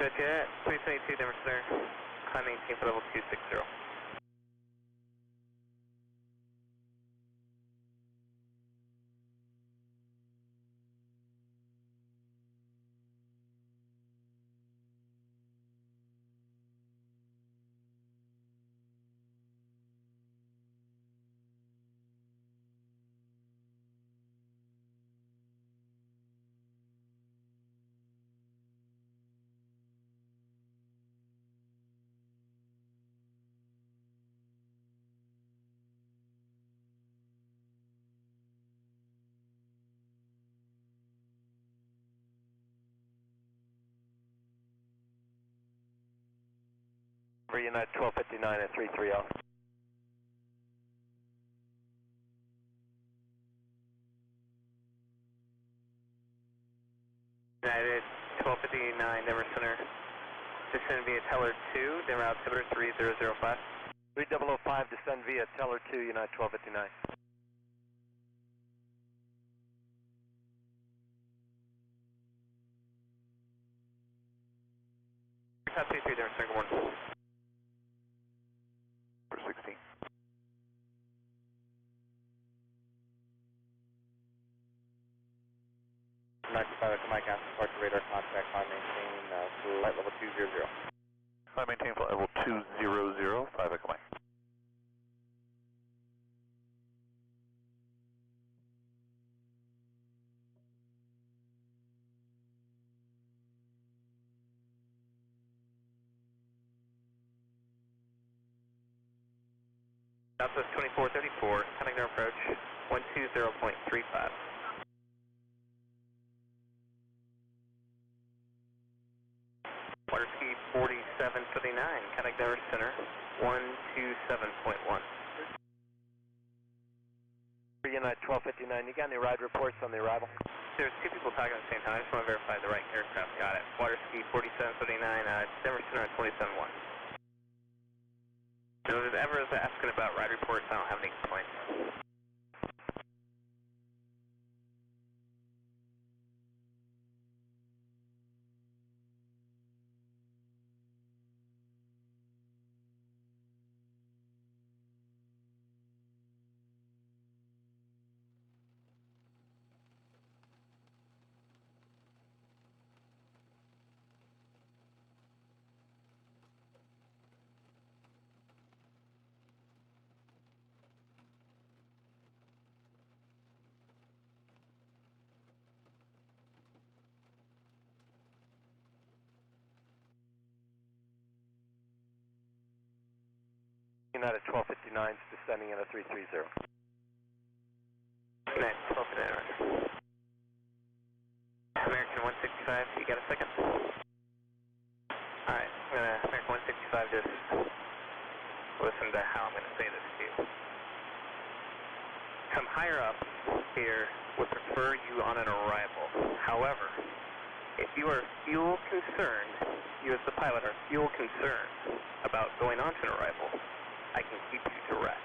Good jet, 372 Denver Center, climb maintain for level 260. For United 1259 at 330. United 1259 Denver Center, descend via Telluride 2, Denver altimeter 3005. 3005, descend via Telluride 2, United 1259. Top 23 Denver Center, good morning. For 16. Mike, ask departure radar contact, climb maintain, flight level 200. Climb maintain flight level 200, 5 Echo Mike. Southwest 2434, connect our approach, 120.35. Water speed 4739, connect our center, 127.1. United 1259, you got any ride reports on the arrival? There's two people talking at the same time, I just want to verify the right aircraft got it. Water speed 4739, Denver Center on 27.1. So if ever is asking about ride reports, I don't have any complaints. United 1259 is descending in a 330. United 1259, roger. American 165, you got a second? Alright, I'm going to, American 165, just listen to how I'm going to say this to you. Some higher up here would prefer you on an arrival. However, if you are fuel concerned, you as the pilot are fuel concerned about going on to an arrival, I can keep you to rest.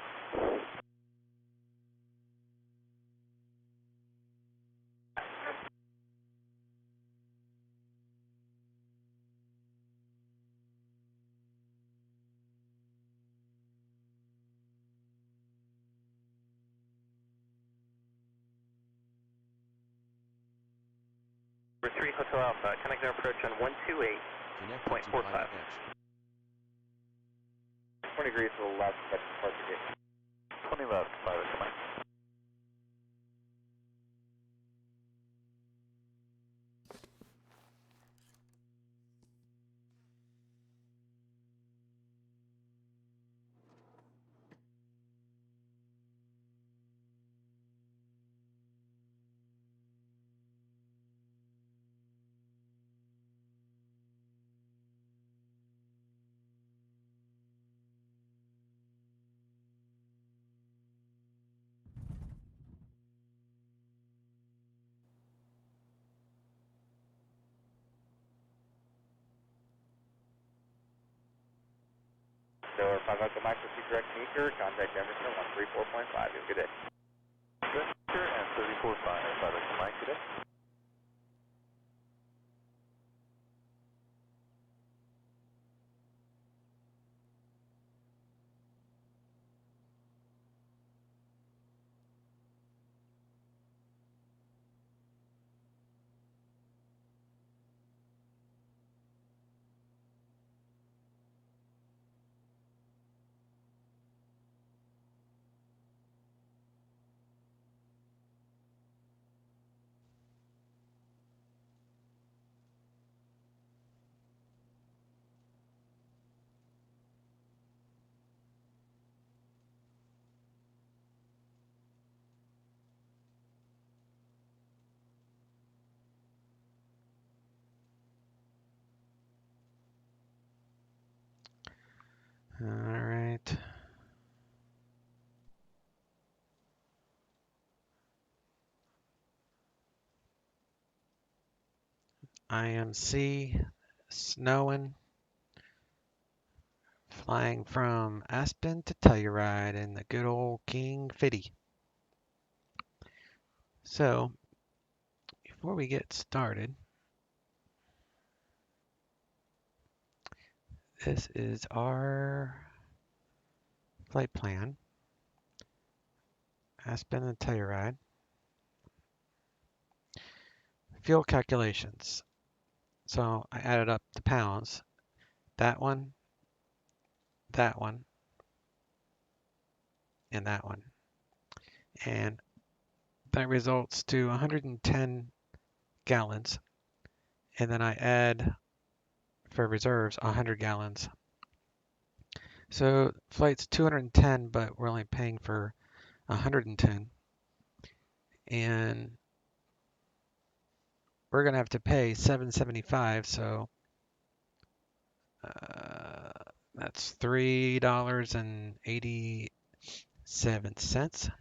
Number 3 Hotel Alpha, connect our approach on 128.45. 20 degrees to the left, that's departure gate. 20 left, 5 Echo Mike. So 5 Echo Mike, proceed direct meter, contact Emerson 134.5. Have a good day. Good, and 34.5, 5 Echo Mike, good day. All right. IMC, snowing, flying from Aspen to Telluride in the good old King 50. So, before we get started, this is our flight plan, Aspen and Telluride. Fuel calculations. So I added up the pounds. That one, and that one. And that results to 110 gallons. And then I add, for reserves, 100 gallons. So flight's 210, but we're only paying for 110. And we're going to have to pay $7.75, so that's $3.87.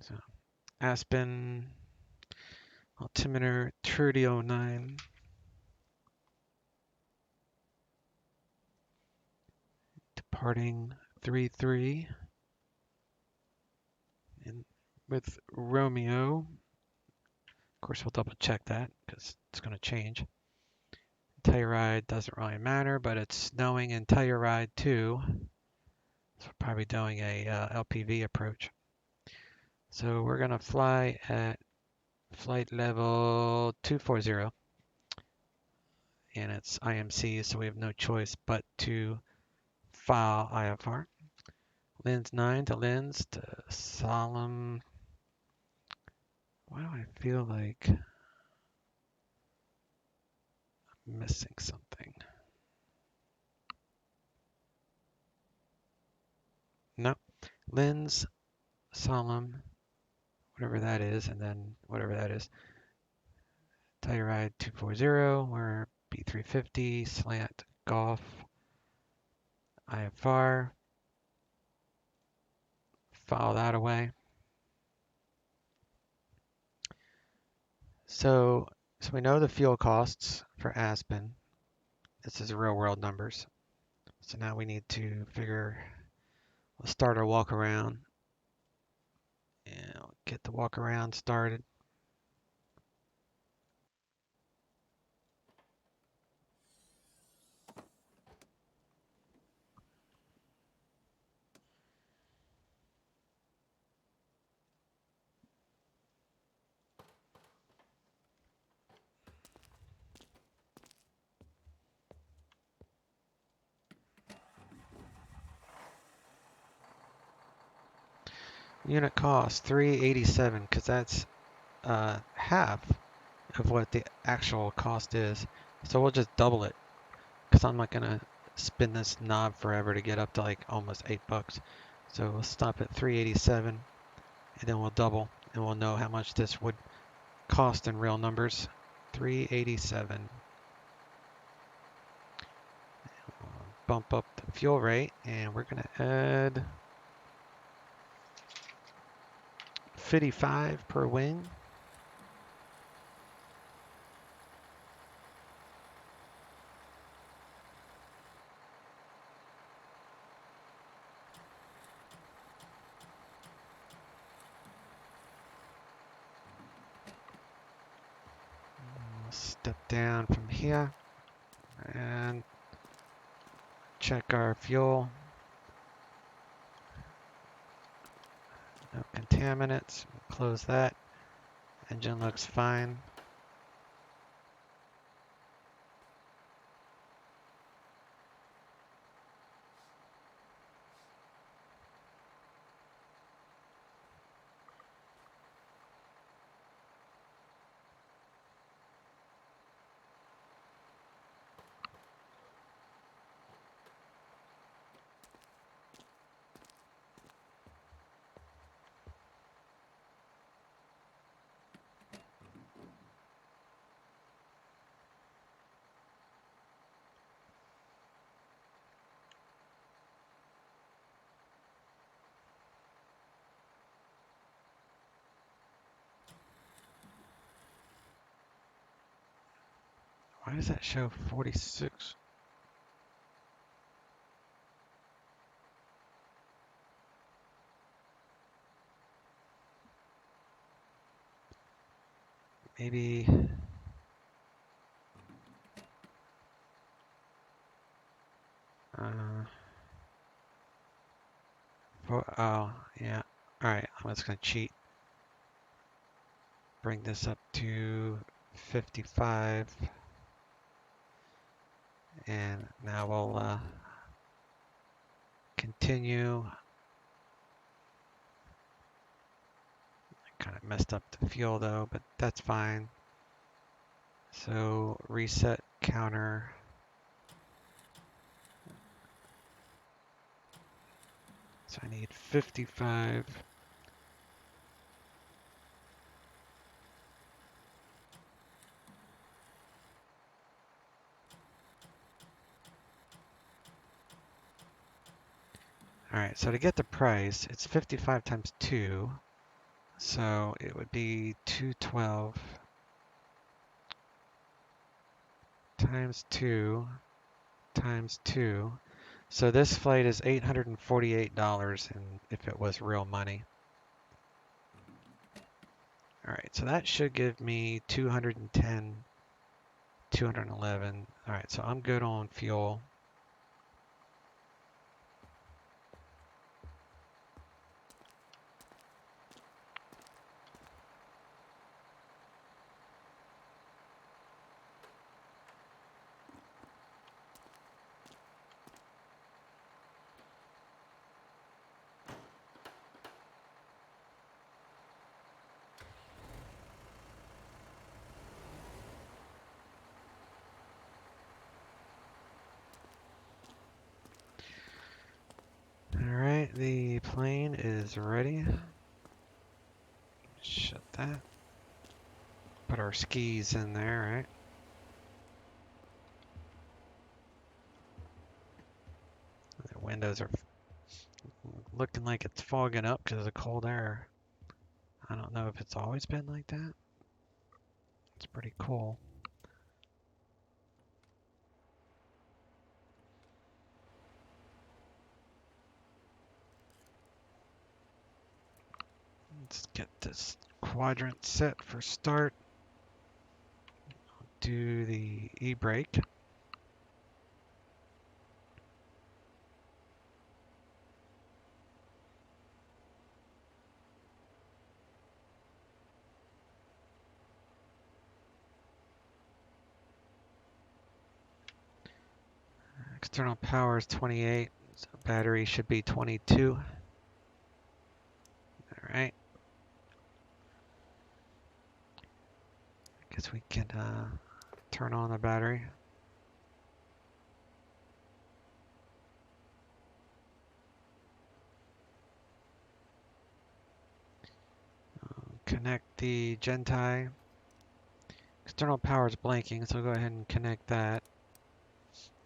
So Aspen, altimeter 3009. Departing 33. And with Romeo, of course we'll double check that because it's going to change. Telluride doesn't really matter, but it's snowing in Telluride too. So we're probably doing a LPV approach. So we're going to fly at flight level 240. And it's IMC, so we have no choice but to file IFR. Lens 9 to lens to solemn. Why do I feel like I'm missing something? No. Lens, solemn, whatever that is, and then whatever that is. Telluride 240, we're B350, slant, golf, IFR. File that away. So we know the fuel costs for Aspen. This is real world numbers. So now we need to figure, let's start our walk around and I'll get the walk around started. Unit cost $387 because that's half of what the actual cost is. So we'll just double it because I'm not gonna spin this knob forever to get up to like almost $8. So we'll stop at 387 and then we'll double and we'll know how much this would cost in real numbers. 387. Bump up the fuel rate and we're gonna add 55 per wing. We'll step down from here and check our fuel. No contaminants. We'll close that. Engine looks fine. Why does that show 46? Maybe. Oh, yeah. Alright, I'm just going to cheat. Bring this up to 55. And now we'll continue. I kind of messed up the fuel though, but that's fine. So reset counter. So I need 55. All right, so to get the price, it's 55 times 2. So it would be 212 times 2 times 2. So this flight is $848 and if it was real money. All right, so that should give me 210, 211. All right, so I'm good on fuel. Alright, the plane is ready. Shut that. Put our skis in there, right? The windows are looking like it's fogging up because of the cold air. I don't know if it's always been like that. It's pretty cool. Let's get this quadrant set for start. Do the e-brake. External power is 28, so battery should be 22. Alright. Guess we can turn on the battery. Connect the Gentai. External power is blinking, so go ahead and connect that.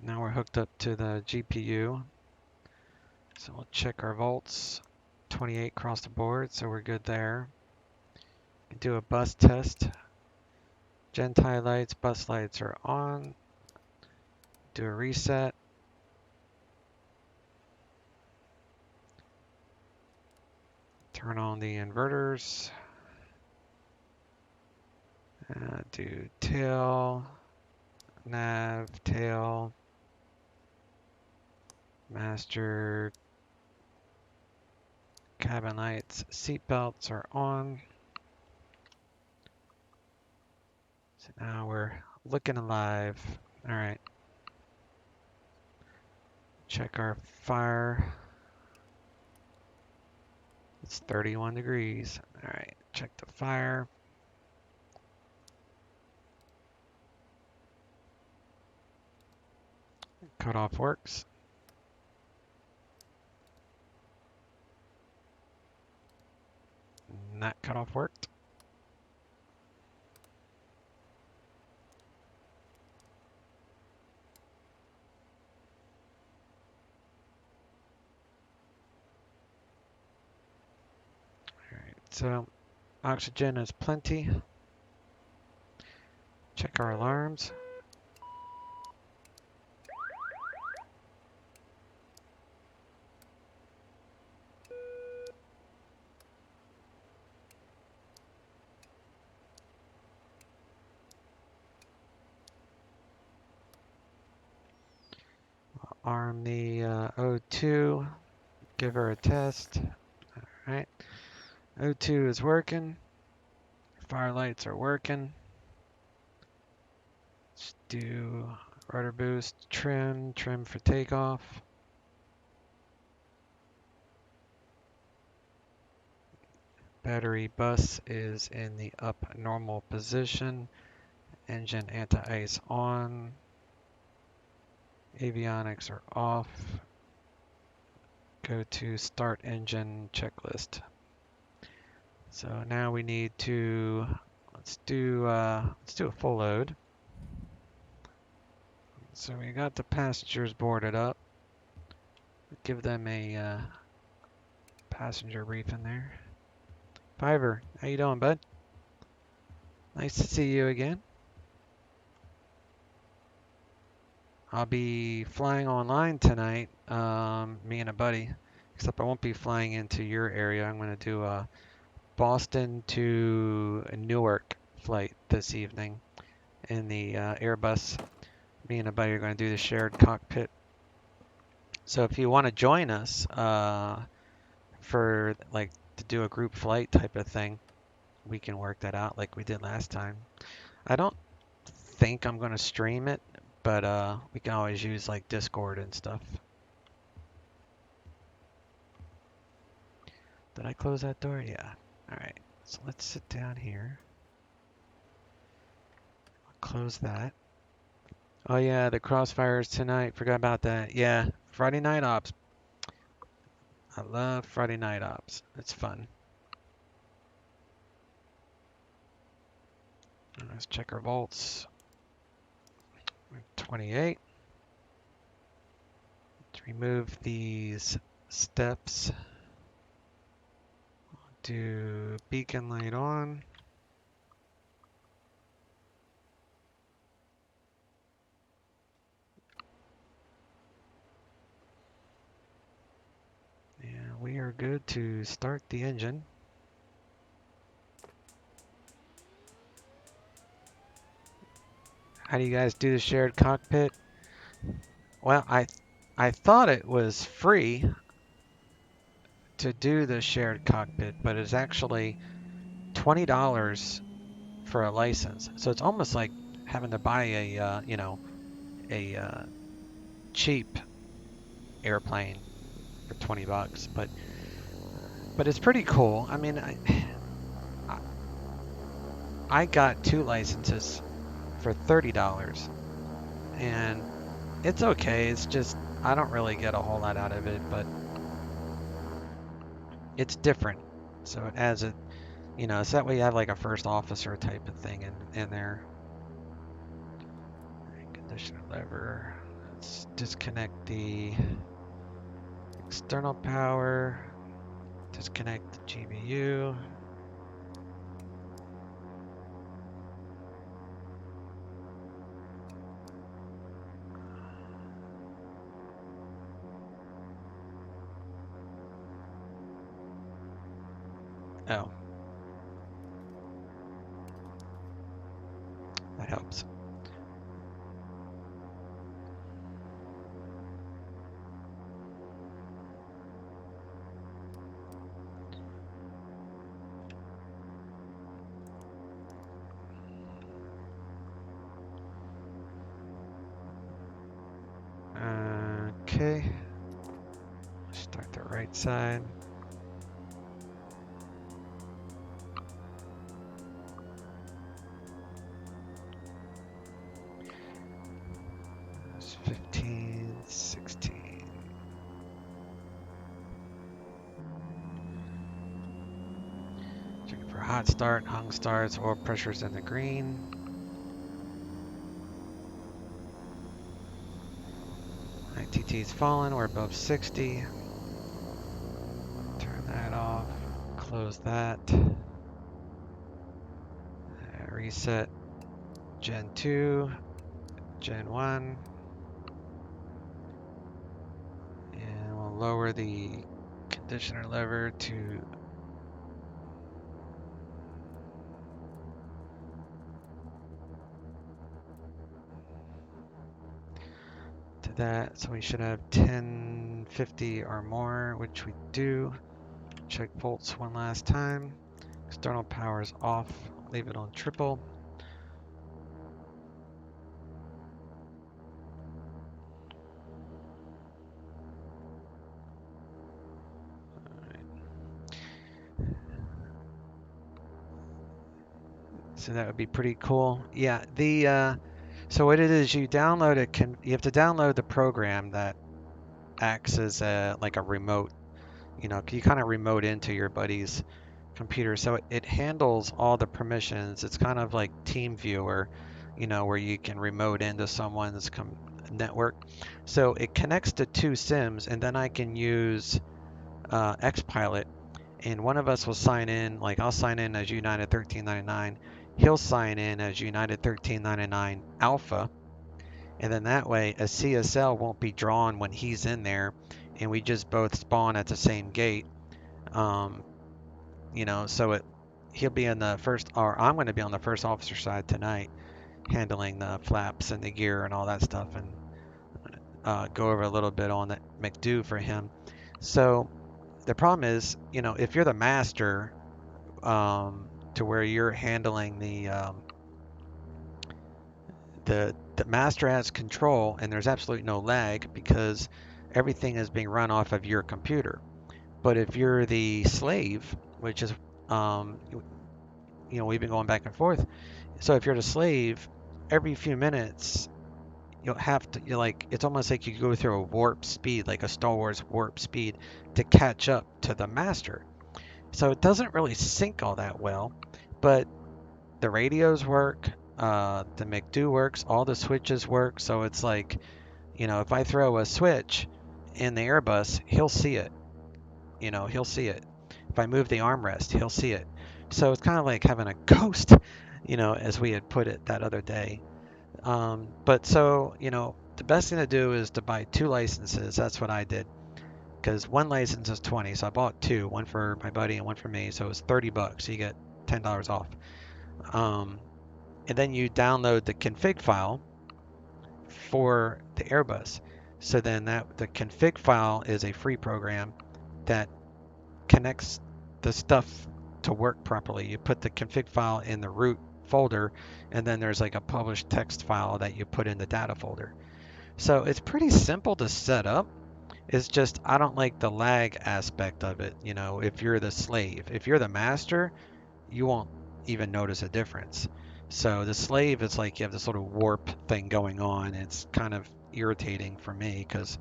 Now we're hooked up to the GPU. So we'll check our volts. 28 across the board, so we're good there. Do a bus test. Gentai lights, bus lights are on. Do a reset. Turn on the inverters. Do tail, nav, tail, master, cabin lights, seat belts are on. So now we're looking alive. All right. Check our fire. It's 31 degrees. All right, check the fire. Cutoff works. And that cutoff worked. All right, so oxygen is plenty. Check our alarms. arm the O2, give her a test. All right, O2 is working. Fire lights are working. Let's do rudder boost, trim for takeoff. Battery bus is in the up normal position. Engine anti-ice on. Avionics are off. Go to start engine checklist. So now we need to let's do a full load. So we got the passengers boarded up. Give them a passenger briefing there. Fiverr, how you doing, bud? Nice to see you again. I'll be flying online tonight, me and a buddy, except I won't be flying into your area. I'm going to do a Boston to Newark flight this evening in the Airbus. Me and a buddy are going to do the shared cockpit. So if you want to join us for like to do a group flight type of thing, we can work that out like we did last time. I don't think I'm going to stream it, but we can always use like Discord and stuff. Did I close that door? Yeah. All right. So let's sit down here. Close that. Oh yeah, the crossfires tonight. Forgot about that. Yeah, Friday night ops. I love Friday night ops. It's fun. Let's check our volts. 28. Let's remove these steps. Do beacon light on. And we are good to start the engine. How do you guys do the shared cockpit? Well, I thought it was free to do the shared cockpit, but it's actually $20 for a license. So it's almost like having to buy a a cheap airplane for $20. But it's pretty cool. I mean, I got 2 licenses for $30, and it's okay. It's just I don't really get a whole lot out of it, but it's different. So it adds a, so that way you have like a first officer type of thing in there. Conditioner lever. Let's disconnect the external power. Disconnect the GPU. Oh. That helps. Okay. Start the right side. It's 15, 16. Checking for hot start, hung starts, oil pressure's in the green. ITT's fallen, we're above 60. Turn that off, close that. Reset Gen 2, Gen 1. And we'll lower the conditioner lever to that. So we should have 1050 or more, which we do. Check volts one last time. External power is off. Leave it on triple. So that would be pretty cool. Yeah, so what it is, you download it. You have to download the program that acts as like a remote. You kind of remote into your buddy's computer, so it handles all the permissions. It's kind of like TeamViewer, where you can remote into someone's network. So it connects to two SIMs, and then I can use XPilot, and one of us will sign in. Like I'll sign in as United 1399. He'll sign in as United 1399 Alpha, and then that way a CSL won't be drawn when he's in there, and we just both spawn at the same gate. So he'll be in the first, or I'm going to be on the first officer side tonight, handling the flaps and the gear and all that stuff, and go over a little bit on the McDo for him. So the problem is, if you're the master, to where you're handling the master has control, and there's absolutely no lag because everything is being run off of your computer. But if you're the slave, which is we've been going back and forth. So if you're the slave, every few minutes you'll have to, it's almost like you go through a warp speed, like a Star Wars warp speed, to catch up to the master. So it doesn't really sync all that well, but the radios work, the McDo works, all the switches work. So it's like, if I throw a switch in the Airbus, he'll see it. He'll see it. If I move the armrest, he'll see it. So it's kind of like having a ghost, as we had put it that other day. But so, the best thing to do is to buy 2 licenses. That's what I did. Because 1 license is 20, so I bought 2, one for my buddy and one for me. So it was $30. So you get $10 off. And then you download the config file for the Airbus. So then the config file is a free program that connects the stuff to work properly. You put the config file in the root folder, and then there's like a published text file that you put in the data folder. So it's pretty simple to set up. It's just I don't like the lag aspect of it. If you're the slave, if you're the master, you won't even notice a difference. So the slave, it's like you have this sort of warp thing going on. It's kind of irritating for me because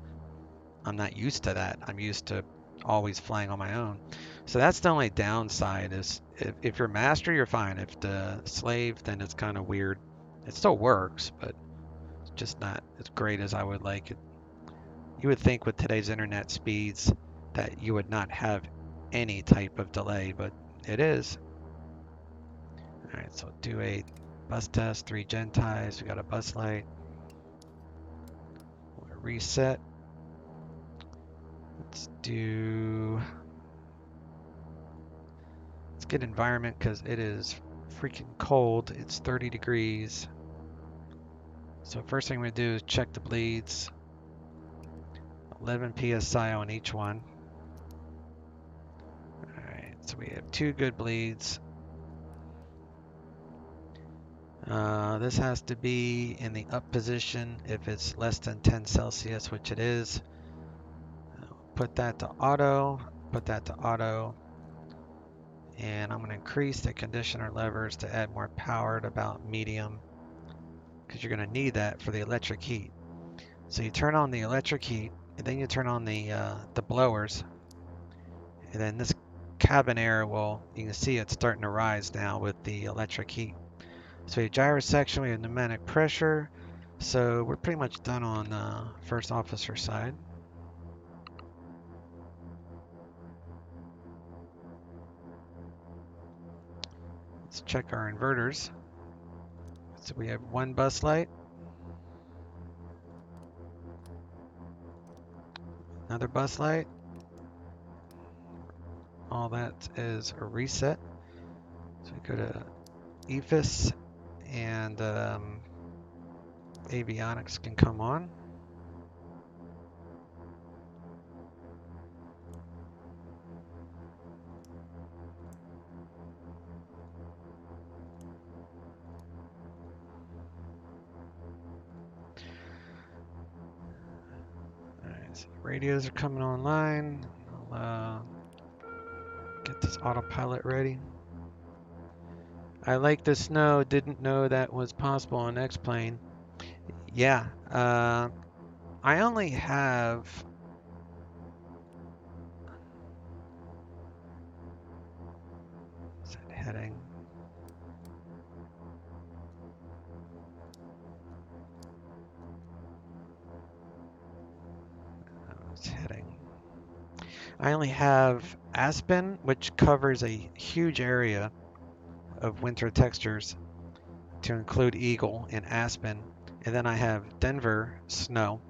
I'm not used to that. I'm used to always flying on my own. So that's the only downside is if you're master, you're fine. If the slave, then it's kind of weird. It still works, but it's just not as great as I would like it. You would think with today's internet speeds that you would not have any type of delay, but it is. All right, so do a bus test, 3 Genties. We got a bus light. We'll reset. Let's get environment because it is freaking cold. It's 30 degrees. So first thing we do is check the bleeds. 11 psi on each one. All right, so we have 2 good bleeds. This has to be in the up position if it's less than 10 Celsius, which it is. Put that to auto, and I'm going to increase the conditioner levers to add more power to about medium, because you're going to need that for the electric heat. So you turn on the electric heat, and then you turn on the blowers, and then this cabin air you can see it's starting to rise now with the electric heat. So we have gyro section, we have pneumatic pressure, so we're pretty much done on first officer side. Let's check our inverters. So we have 1 bus light, another bus light. All that is a reset. So we go to EFIS, and avionics can come on. So radios are coming online. I'll get this autopilot ready. I like the snow. Didn't know that was possible on X-Plane. Yeah. I only have... Is that heading? It's heading. I only have Aspen, which covers a huge area of winter textures, to include Eagle and Aspen. And then I have Denver snow.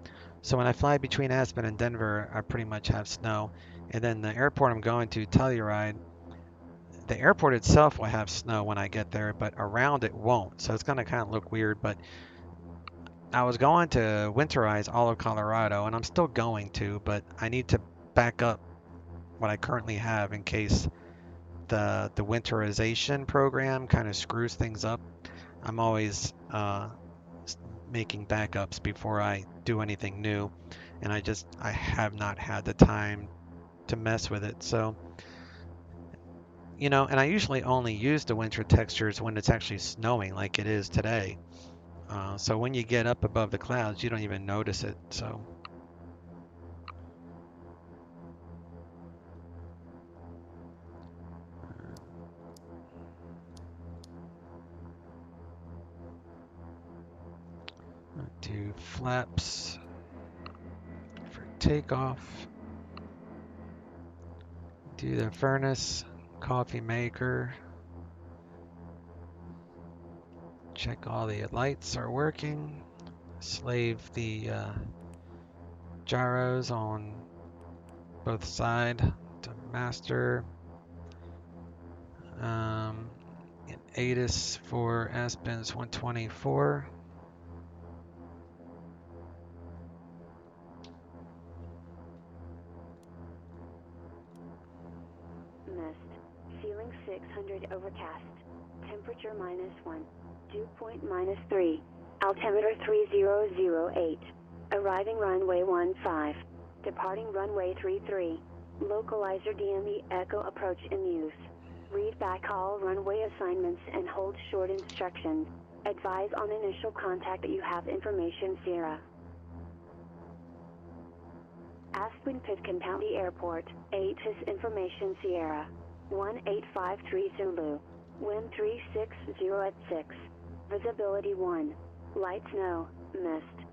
So when I fly between Aspen and Denver, I pretty much have snow. And then the airport I'm going to, Telluride, the airport itself will have snow when I get there, but around it won't. So it's going to kind of look weird. But I was going to winterize all of Colorado, and I'm still going to, but I need to back up what I currently have in case the winterization program kind of screws things up. I'm always making backups before I do anything new, and I have not had the time to mess with it. So, and I usually only use the winter textures when it's actually snowing like it is today. So when you get up above the clouds, you don't even notice it. So do flaps for takeoff. Do the furnace, coffee maker. Check all the lights are working. Slave the gyros on both sides to master. ATIS for Aspen's 124. Mist. Ceiling 600 overcast. Temperature -1. Dew point -3. Altimeter 3008. Arriving runway 15. Departing runway 33. Localizer DME Echo approach in use. Read back all runway assignments and hold short instructions. Advise on initial contact that you have information Sierra. Aspen-Pitkin County Airport, ATIS Information Sierra. 1853 Zulu. Wind 360 at 6. Visibility 1. Light snow, mist.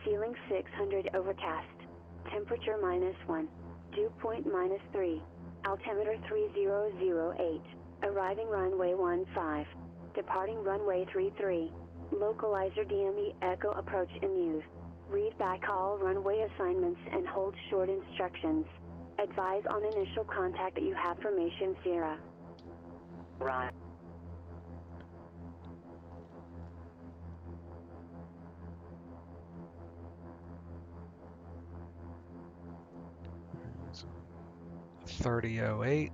Ceiling 600 overcast. Temperature -1. Dew point -3. Altimeter 3008. Arriving runway 15. Departing runway 33. Localizer DME Echo approach in use. Read back all runway assignments and hold short instructions. Advise on initial contact that you have formation Sierra. Right. .3008.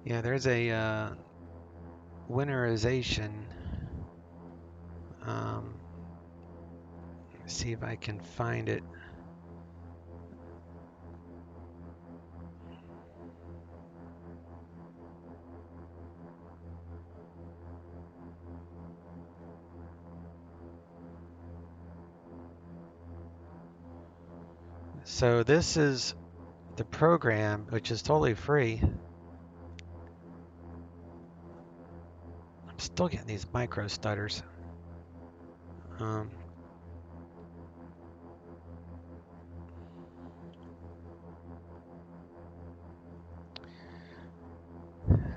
Yeah, there's a winterization. See if I can find it. So this is the program, which is totally free. I'm still getting these micro stutters.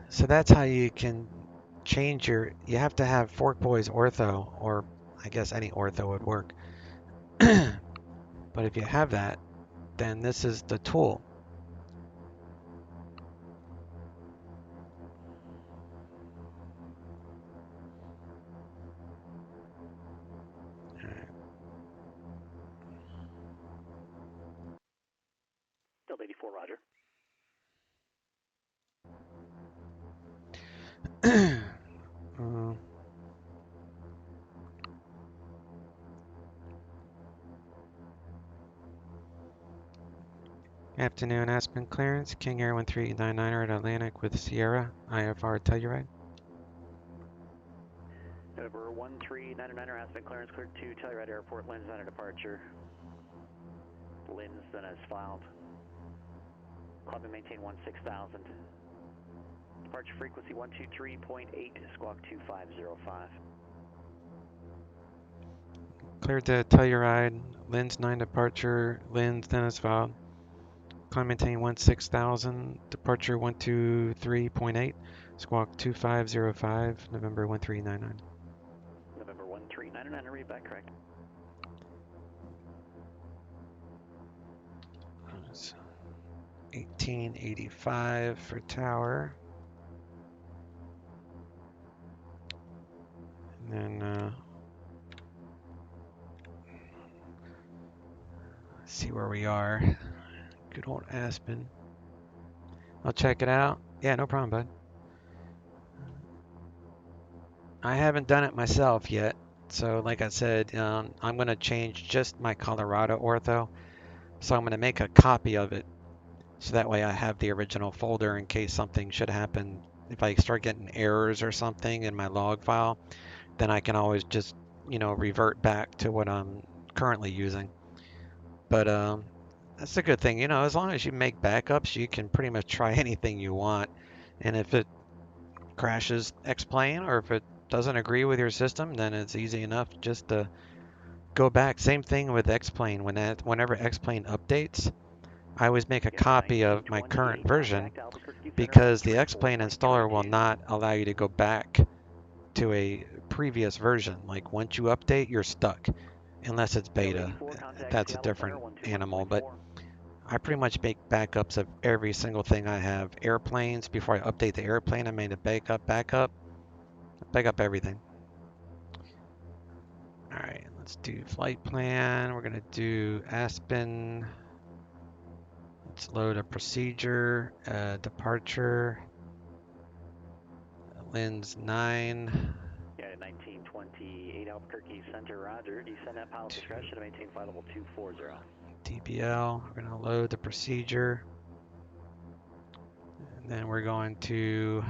So that's how you can change you have to have Fork Boys ortho, or I guess any ortho would work. But if you have that, then this is the tool. Delta 84, roger. Afternoon, Aspen clearance. King Air 1399er at Atlantic with Sierra, IFR Telluride. November 1399er, Aspen clearance cleared to Telluride Airport, Lynn's on a departure. Lynn's then is filed. Club and maintain 16,000. Departure frequency 123.8, squawk 2505. Cleared to Telluride, Lynn's 9 departure, Lynn's then is filed. Climb maintain 16,000, departure 123.8, squawk 2505, November 1399. November 1399, read back correct. That's 1885 for tower. And then let's see where we are. Good old Aspen. I'll check it out. Yeah, no problem, bud. I haven't done it myself yet. So like I said, I'm going to change just my Colorado ortho. So I'm going to make a copy of it. So that way I have the original folder in case something should happen. If I start getting errors or something in my log file, then I can always just, revert back to what I'm currently using. But that's a good thing. As long as you make backups, you can pretty much try anything you want. And if it crashes X-Plane or if it doesn't agree with your system, then it's easy enough just to go back. Same thing with X-Plane. Whenever X-Plane updates, I always make a copy of my current version because the X-Plane installer will not allow you to go back to a previous version. Like once you update, you're stuck unless it's beta. That's a different animal, but I pretty much make backups of every single thing I have. Airplanes, before I update the airplane, I made a back up everything. All right, let's do flight plan. We're gonna do Aspen. Let's load a procedure, departure. Lynn's 9. Yeah, 1928 Albuquerque Center, roger. Descend at pilot discretion to maintain flight level 240. DBL, we're going to load the procedure. And then we're going to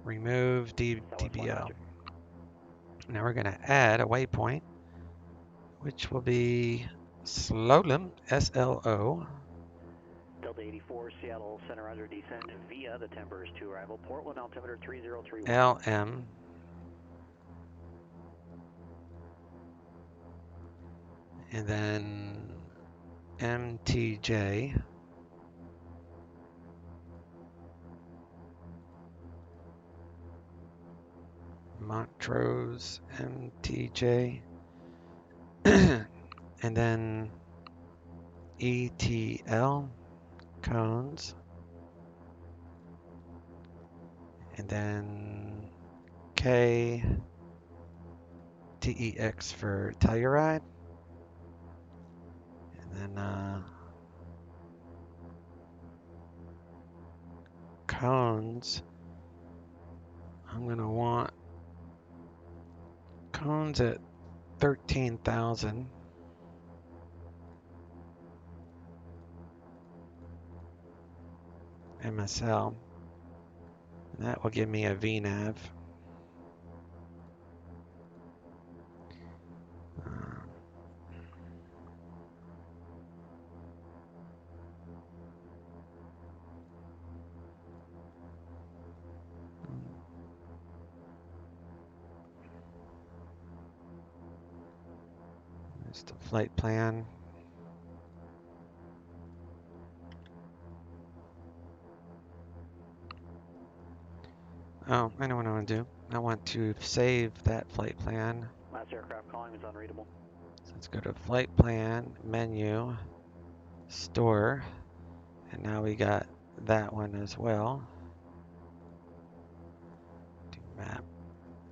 remove DBL. Now we're going to add a waypoint, which will be Slowlim, SLO. Delta 84, Seattle Center, roger. Descend via the Timbers to arrival. Portland, altimeter 3031. LM. And then MTJ. Montrose, MTJ. And then ETL, cones. And then K, TEX for Telluride. And then cones. I'm going to want cones at 13,000. MSL. And that will give me a VNAV. There's the flight plan. Oh, I know what I want to do. I want to save that flight plan. Last aircraft calling is unreadable. So let's go to flight plan, menu, store, and now we got that one as well. Do map.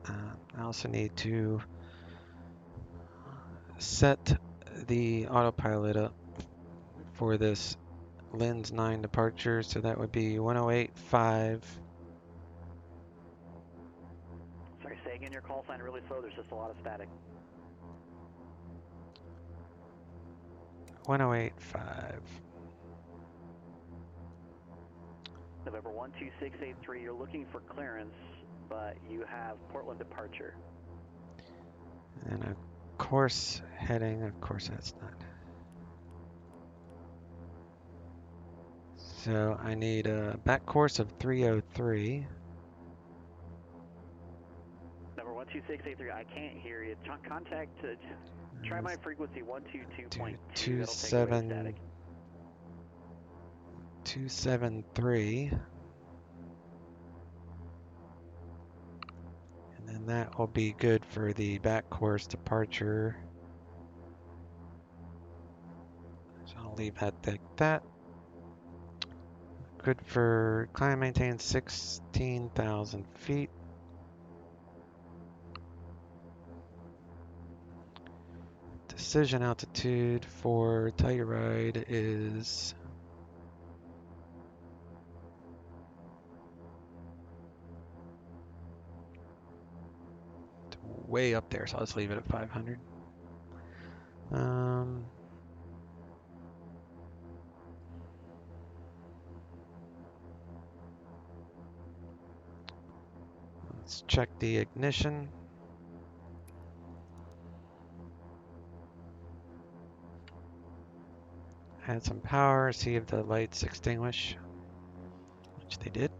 I also need to set the autopilot up for this Lens 9 departure, so that would be 108.5. Sorry, say again your call sign really slow. There's just a lot of static. 108.5. November 12683, you're looking for clearance, but you have Portland departure. And a course heading, of course that's not. So I need a back course of 303. Number 12683, I can't hear you. Contact, try my frequency 122.2. 273. And then that will be good for the back course departure. So I'll leave that like that. Good for climb and maintain 16,000 feet. Decision altitude for Telluride is way up there, so let's leave it at 500. Let's check the ignition. Add some power, see if the lights extinguish, which they did.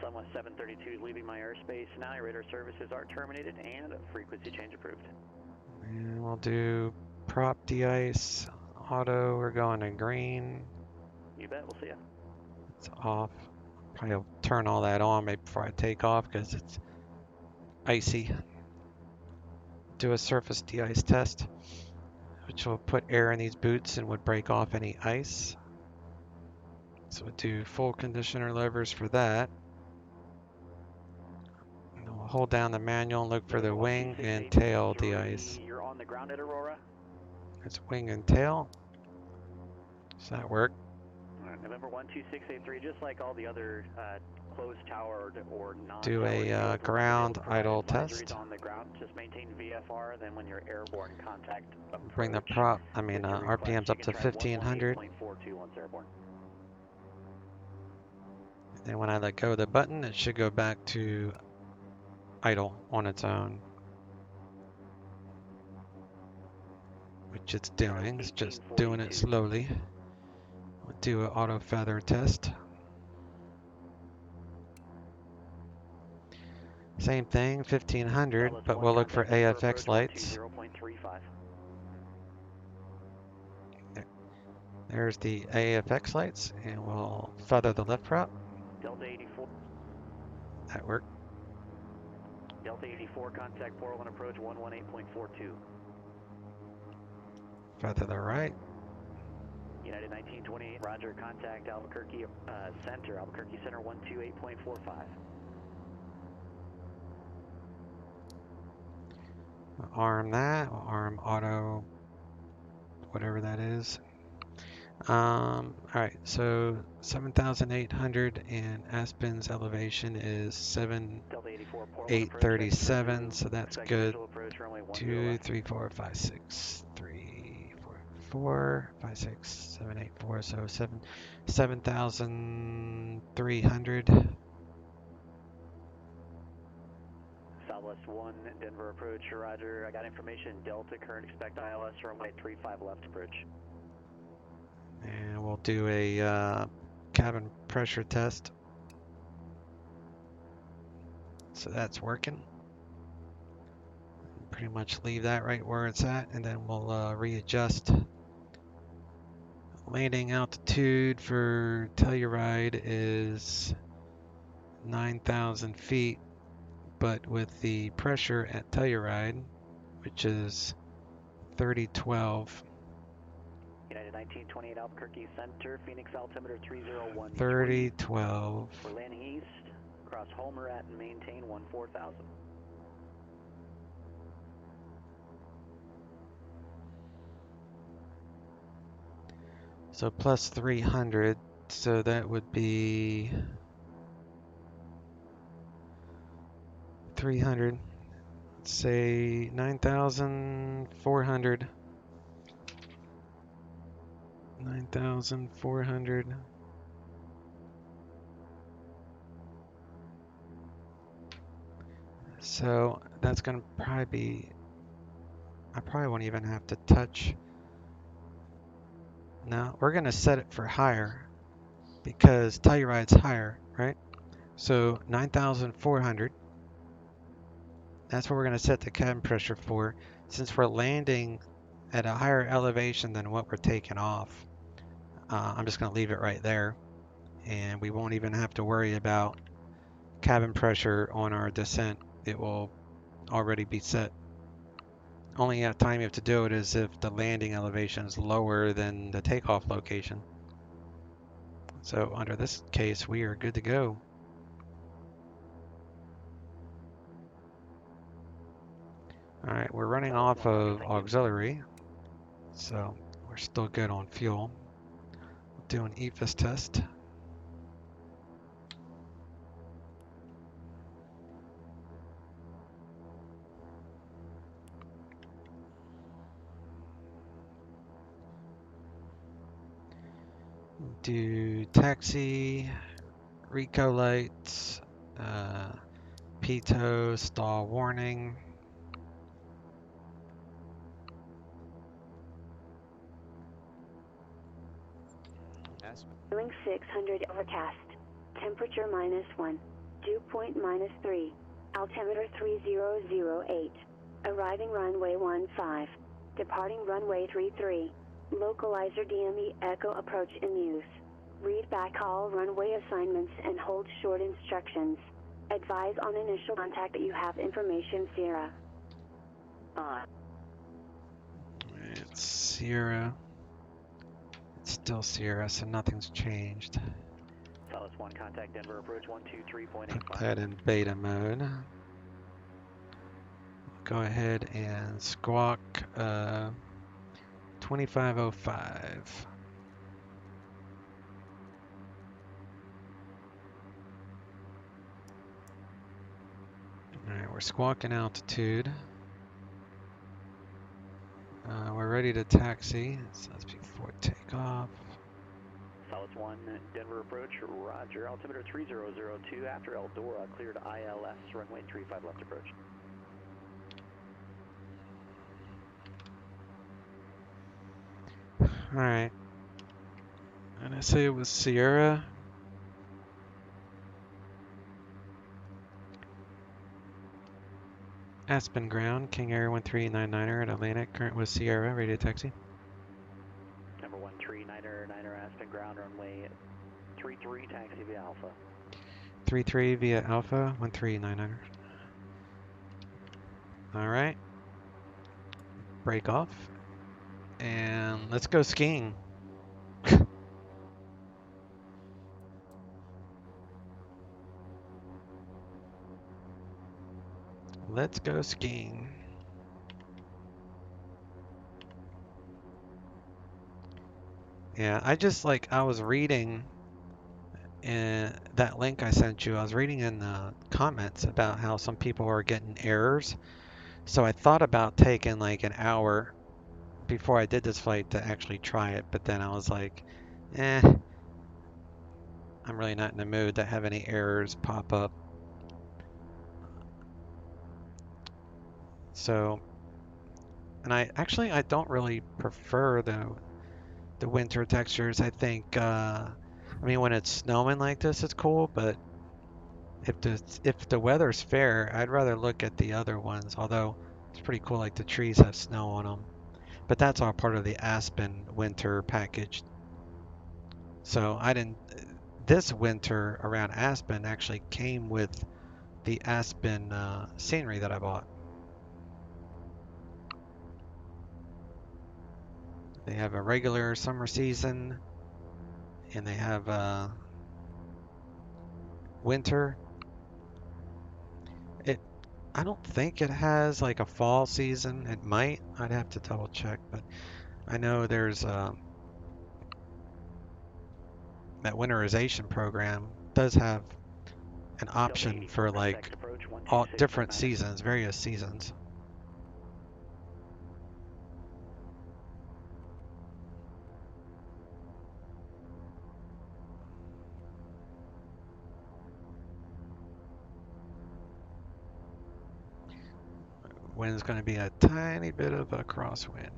Sunwest 732 leaving my airspace now. Your radar services are terminated and frequency change approved. And we'll do prop de-ice, auto, we're going to green. You bet, we'll see ya. It's off. Probably will turn all that on maybe before I take off because it's icy. Do a surface de-ice test, which will put air in these boots and would break off any ice. So we'll do full conditioner levers for that. And we'll hold down the manual and look for the wing and tail de-ice. You're on the ground at Aurora. It's wing and tail. Does that work? November 12683, just like all the other closed tower or non. Do a ground idle test. On the ground, just maintain VFR. Then when you're airborne, contact. Bring the prop. RPMs up to 1500. And when I let go of the button, it should go back to idle on its own, which it's doing. It's just doing it slowly. We'll do an auto feather test. Same thing, 1500, but we'll look for AFX lights. There's the AFX lights, and we'll feather the left prop. Delta 84. That worked. Delta 84, contact Portland approach 118.42. Feather the right. United 1928, roger, contact Albuquerque Center, Albuquerque Center 128.45. Arm that, we'll arm auto, whatever that is. Alright, so 7,800 and Aspen's elevation is 7,837, so that's good. 2, 3, 4, 5, 6, 3, 4, 5, 6, 7, 8, 4, so 7,300. Southwest 1, Denver approach, roger. I got information, Delta, current expect ILS runway 35 left approach. And we'll do a cabin pressure test. So that's working. Pretty much leave that right where it's at, and then we'll readjust. Landing altitude for Telluride is 9,000 feet, but with the pressure at Telluride, which is 3012. United 1928 Albuquerque Center, Phoenix altimeter 301. 3012. We're landing east, across Homer at and maintain 14,000. So plus 300, so that would be 300. Let's say 9,400. 9,400. So that's gonna probably be, I probably won't even have to touch. No, we're gonna set it for higher because Telluride's higher, right? So 9,400. That's what we're gonna set the cabin pressure for, since we're landing at a higher elevation than what we're taking off. I'm just gonna leave it right there, and we won't even have to worry about cabin pressure on our descent. It will already be set. Only time you have to do it is if the landing elevation is lower than the takeoff location. So under this case, we are good to go. All right, we're running off of auxiliary, so we're still good on fuel. Do an EFIS test. Do taxi, Rico lights, PTO, stall warning. Feeling 600 overcast. Temperature -1. Dew point -3. Altimeter 3008. Arriving runway 15. Departing runway 33. Localizer DME Echo approach in use. Read back all runway assignments and hold short instructions. Advise on initial contact that you have information Sierra. It's Sierra. It's still Sierra, so nothing's changed. Southwest 1, contact Denver approach 123.85. Put that in beta mode. Go ahead and squawk 2505. Alright, we're squawking altitude. We're ready to taxi. So that's before takeoff. Southwest 1, Denver approach, roger. Altimeter 3002 after Eldora, cleared ILS, runway 35 left approach. Alright. And I say it was Sierra. Aspen ground, King Air 1399er at Atlantic. Current was Sierra, ready to taxi. Number 139er, Aspen ground, runway 33, taxi via Alpha. 33 via Alpha, 1399er. Alright. Break off. And let's go skiing. Let's go skiing. Yeah, I was reading in that link I sent you. I was reading in the comments about how some people are getting errors. So I thought about taking like an hour before I did this flight to actually try it, but then I was like, I'm really not in the mood to have any errors pop up. So, and I don't really prefer the winter textures. I think, I mean, when it's snowing like this, it's cool, but if the weather's fair, I'd rather look at the other ones, although it's pretty cool, like the trees have snow on them. But that's all part of the Aspen winter package. So this winter around Aspen actually came with the Aspen scenery that I bought. They have a regular summer season, and they have winter. I don't think it has like a fall season. It might. I'd have to double check, but I know there's that winterization program does have an option for like all different seasons, various seasons. Wind's going to be a tiny bit of a crosswind.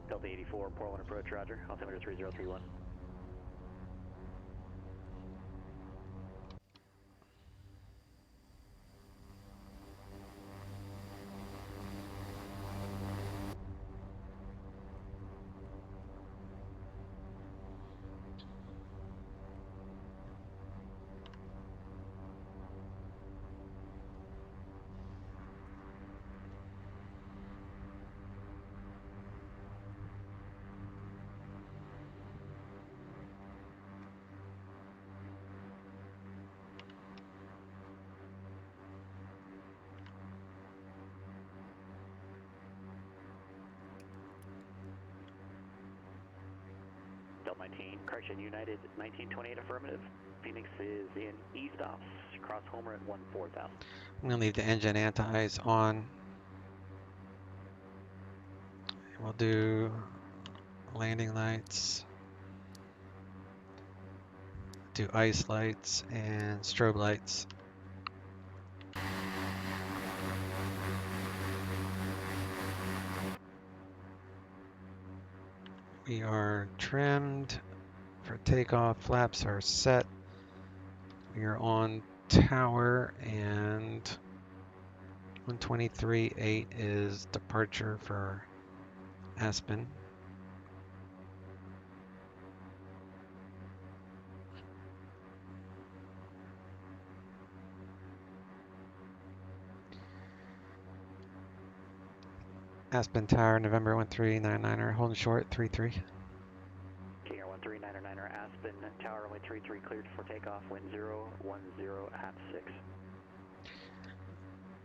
Delta 84, Portland approach, roger. Altimeter 3031. Delta 19, correction, United 1928 affirmative. Phoenix is in east ops, cross Homer at 14,000. I'm going to leave the engine anti-ice on. We'll do landing lights, do ice lights and strobe lights. We are trimmed for takeoff. Flaps are set. We are on tower, and 123.8 is departure for Aspen. Aspen Tower, November 1399er, holding short, 33. King Air 13999er, Aspen Tower, runway 33 cleared for takeoff, wind 010 at 6.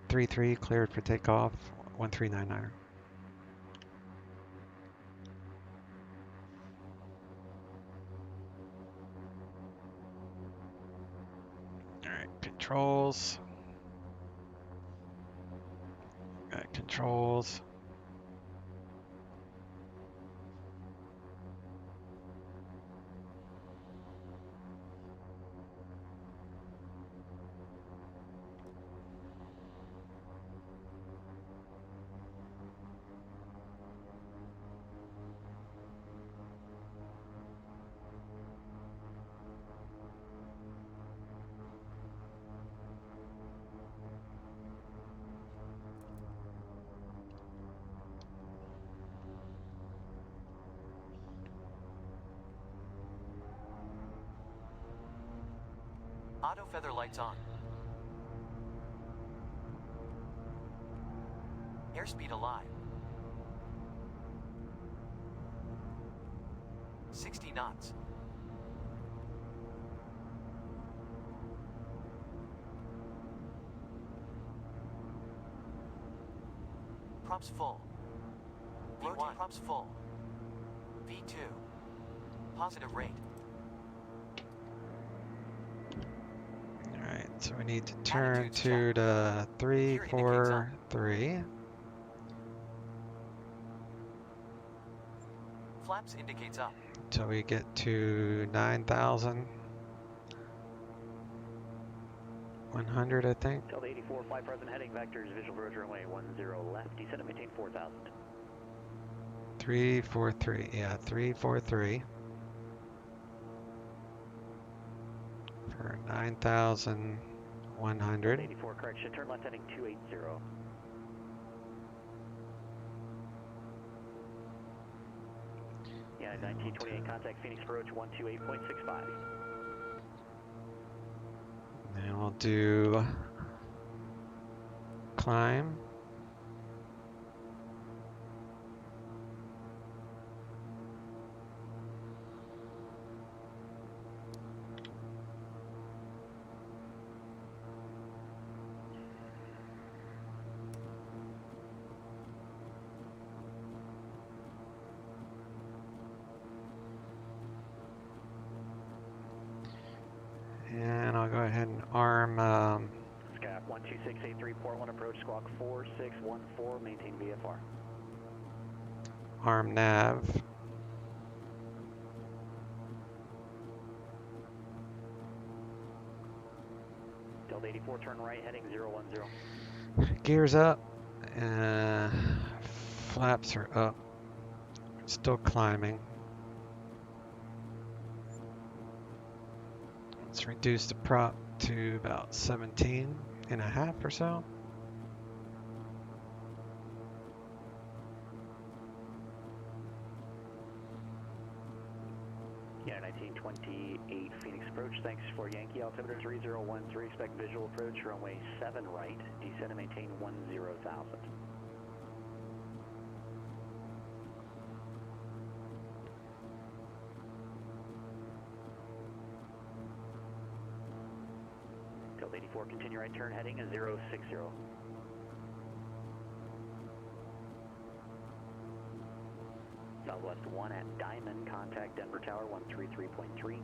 33 cleared for takeoff, 1399er. Alright, controls. Got controls. Auto feather lights on. Airspeed alive. 60 knots. Props full. V1 props full. V2. Positive rate. Alright, so we need to turn to the 343. Flaps indicates up. Until we get to 9,100, I think. Delta 84, fly present, heading vectors, visual approach, runway 10 left, descend and maintain 4,000. 343, yeah, 343. For 9,100. 84, correction, turn left heading 280. Yeah, 1928, contact Phoenix approach 128.65. Then we'll do climb. go ahead and arm Skyhawk 12683, Portland approach, squawk 4614, maintain VFR. arm nav. Delta 84, turn right, heading 010. Gears up. Flaps are up. Still climbing. Let's reduce the prop to about 17 and a half or so. Yeah, 1928 Phoenix approach, thanks for Yankee altimeter 3013, expect visual approach, runway 7 right, descend and maintain 10,000. Delta 84, continue right turn heading 060. Southwest 1 at Diamond, contact Denver Tower 133.3.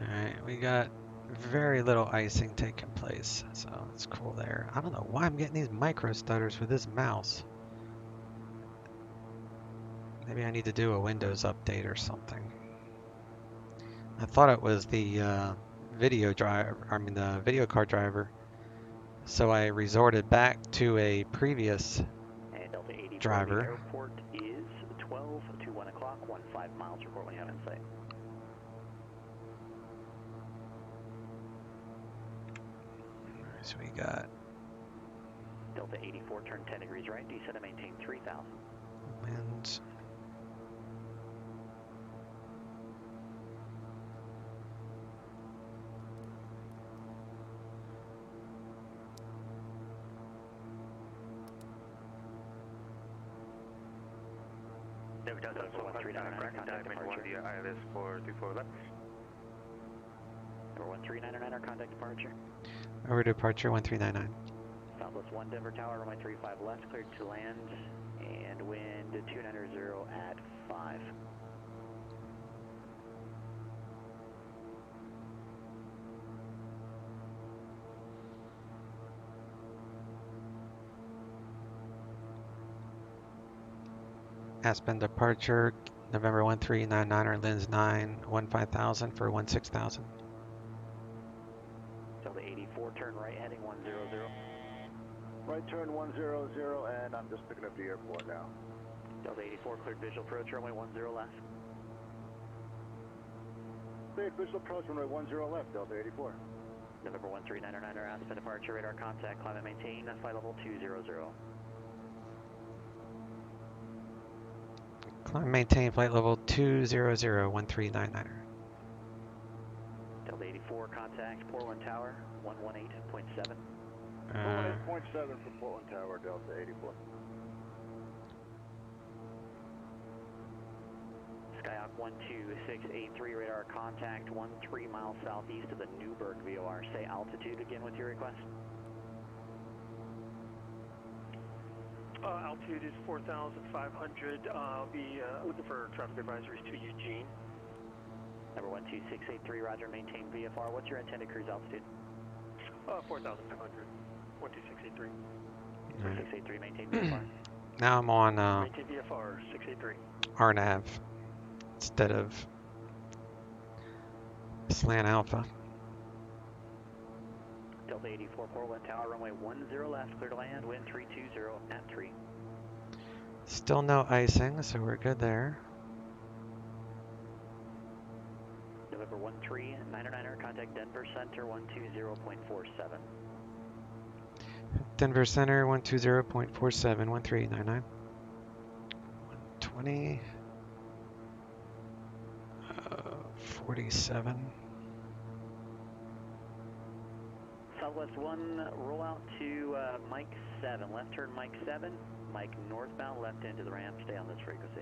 Alright, we got very little icing taking place, so it's cool there. I don't know why I'm getting these micro stutters with this mouse. Maybe I need to do a Windows update or something. I thought it was the video card driver. So I resorted back to a previous And Delta 84, driver. the airport is 12 to 1 o'clock, 15 miles, report when you have in sight. So we got Delta 84, turn 10 degrees right, descend and maintain 3,000. winds. Delta 1399, contact departure. ILS for 24 left. Number 1399, contact departure. Over departure 1399. Southwest 1 Denver Tower, runway 35 left, cleared to land, and wind 290 at 5. Aspen departure November 1399 or Lens 9 15,000 for 16,000. Delta 84, turn right, heading 100. Right turn 100, and I'm just picking up the airport now. Delta 84, cleared visual approach, runway 10 left. Cleared visual approach, runway 10 left, Delta 84. November 1399, Aspen departure, radar contact, climb and maintain, flight level 200. Climb maintain flight level 200 1399. Delta 84, contact Portland Tower, 118.7. 118.7 for Portland Tower, Delta 84. Skyhawk 12683, radar contact 13 miles southeast of the Newburgh VOR. Say altitude again with your request. Altitude is 4,500. I'll be looking for traffic advisories to Eugene. Number 12683, roger, maintain VFR. What's your intended cruise altitude? 4,500. 12683. 683, maintain VFR. Now I'm on Maintain VFR 683. RNAV instead of Slant Alpha. Delta 84, Portland Tower, runway 10 left, clear to land, wind 320 at 3. Still no icing, so we're good there. November 1399, contact Denver Center 120.47. Denver Center 120.47 1399. 120 47. Southwest 1, roll out to Mike 7, left turn Mike 7, Mike northbound, left into the ramp, stay on this frequency.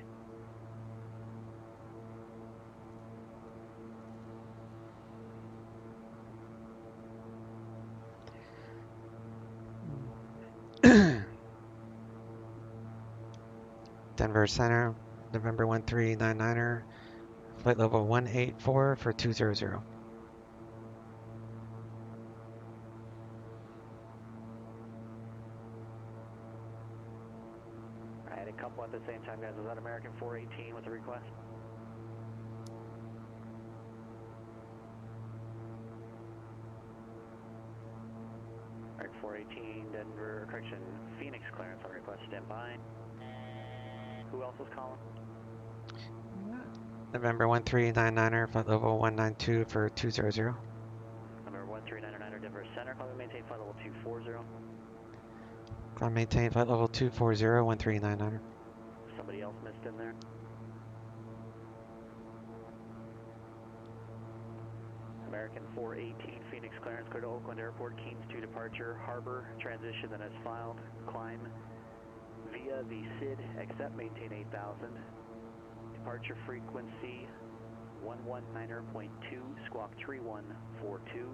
Denver Center November 1399er, flight level 184 for 200. I had a couple at the same time, guys. Was that American 418 with the request? American 418, Denver, correction, Phoenix clearance on request, stand by. Who else was calling? November 1399er, flight level 192 for 200. Number 1399er, Denver Center, call me maintain flight level 240. Climb maintain flight level 240, 1399er. Somebody else missed in there? American 418, Phoenix clearance, clear to Oakland Airport, Keens 2 departure, harbor, transition then as filed, climb via the SID, accept, maintain 8,000. Departure frequency 119.2, squawk 3142.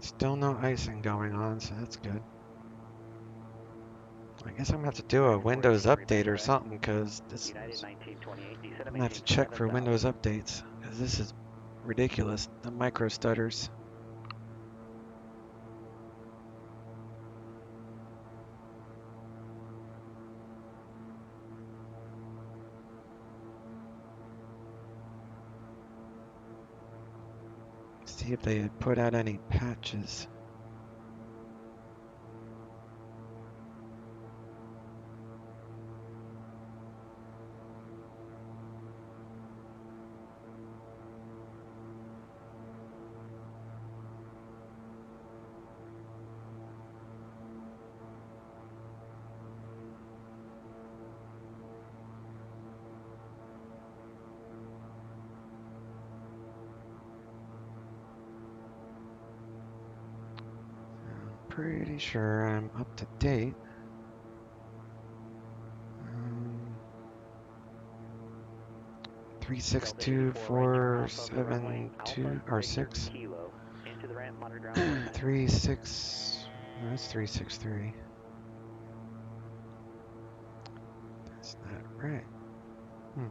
Still no icing going on, so that's good. I guess I'm gonna have to do a Windows update or something, because this is, I'm gonna have to check for Windows updates, because this is ridiculous. The micro stutters. See if they had put out any patches. Pretty sure I'm up to date. 362472 or 6. 36. No, that's 363. That's not right. Hmm.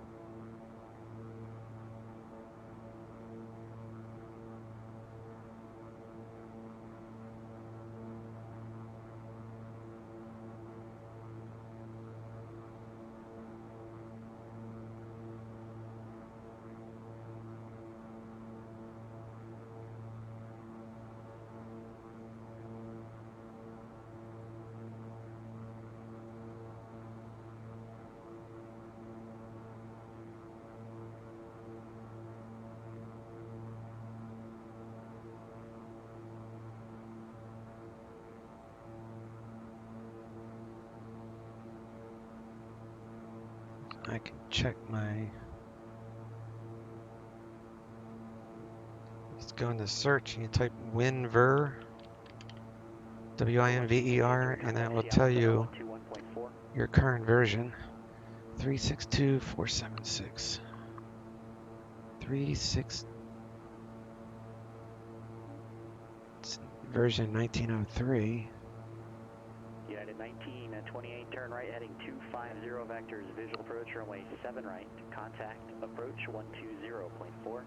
I can check my. Let's go into search and you type WinVer, WINVER, and that will tell you your current version. 362476. 36. It's version 1903. United 1928, turn right heading 250 vectors, visual approach runway 7 right, contact approach 120.4.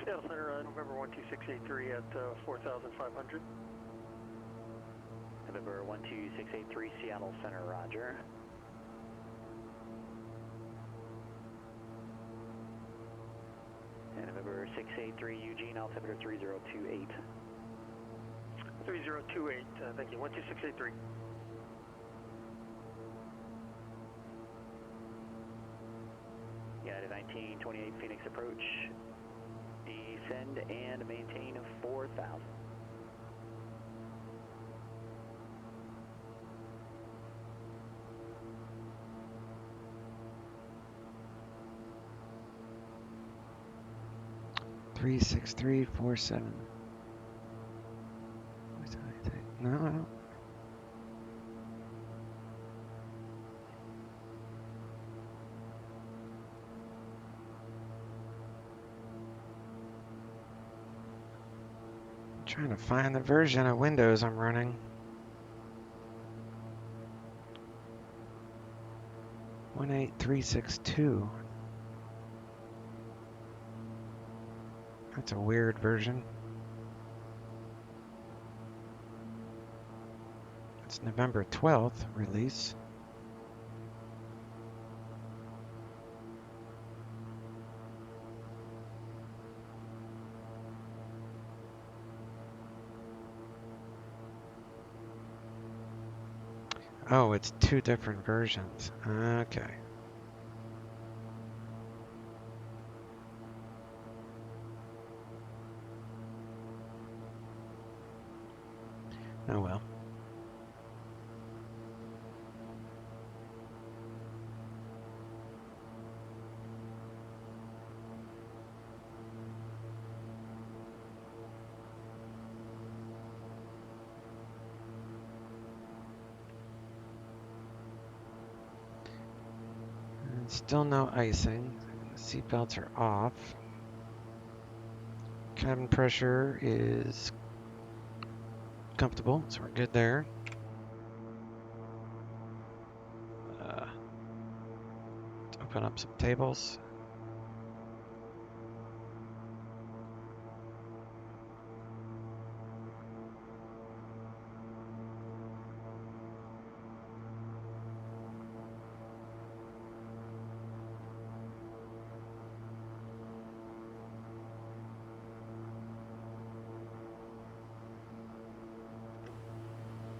Seattle Center, November 12683 at 4,500. November 12683, Seattle Center, roger. And November 683, Eugene, altimeter 3028. 3028, thank you, 12683. United 1928, Phoenix approach. Descend and maintain 4,000. No, I don't. I'm trying to find the version of Windows I'm running. 18362. That's a weird version. It's November 12th release. Oh, it's two different versions. Okay. Oh well. And still no icing. Seatbelts are off. Cabin pressure is comfortable, so we're good there. Let's open up some tables.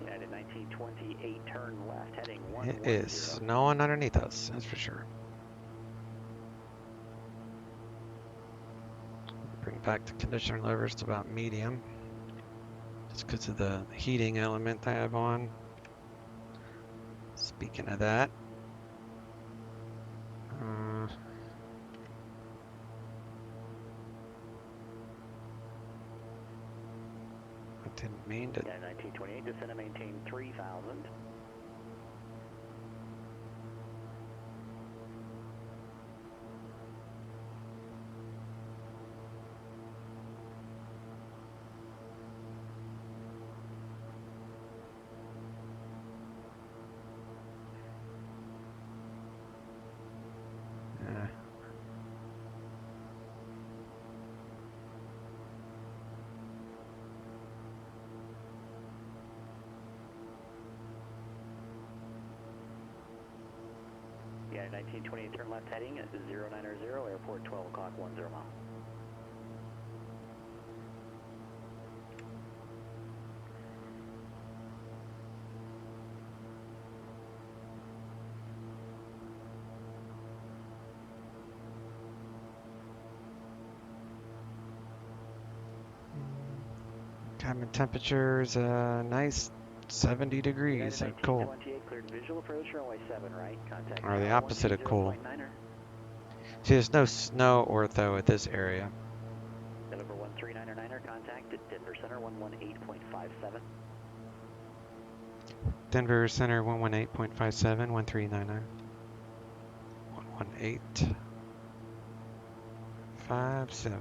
United 1928, turn left, heading It 110. is snowing underneath us, that's for sure. Bring back the conditioner levers to about medium. Just because of the heating element I have on. Speaking of that, I didn't mean to. Yeah, 1928, descend and maintain 3,000. Yeah, 1928, turn left, heading 090, airport 12 o'clock, 10 mile. Cabin temperature is a nice 70 degrees, so cool. 1928, cleared visual approach, runway 7 right, contact. Or the opposite of cool. 120.9er. See, there's no snow ortho at this area. November 139er, contact at Denver Center 118.57. Denver Center 118.57, 1399. 118.57.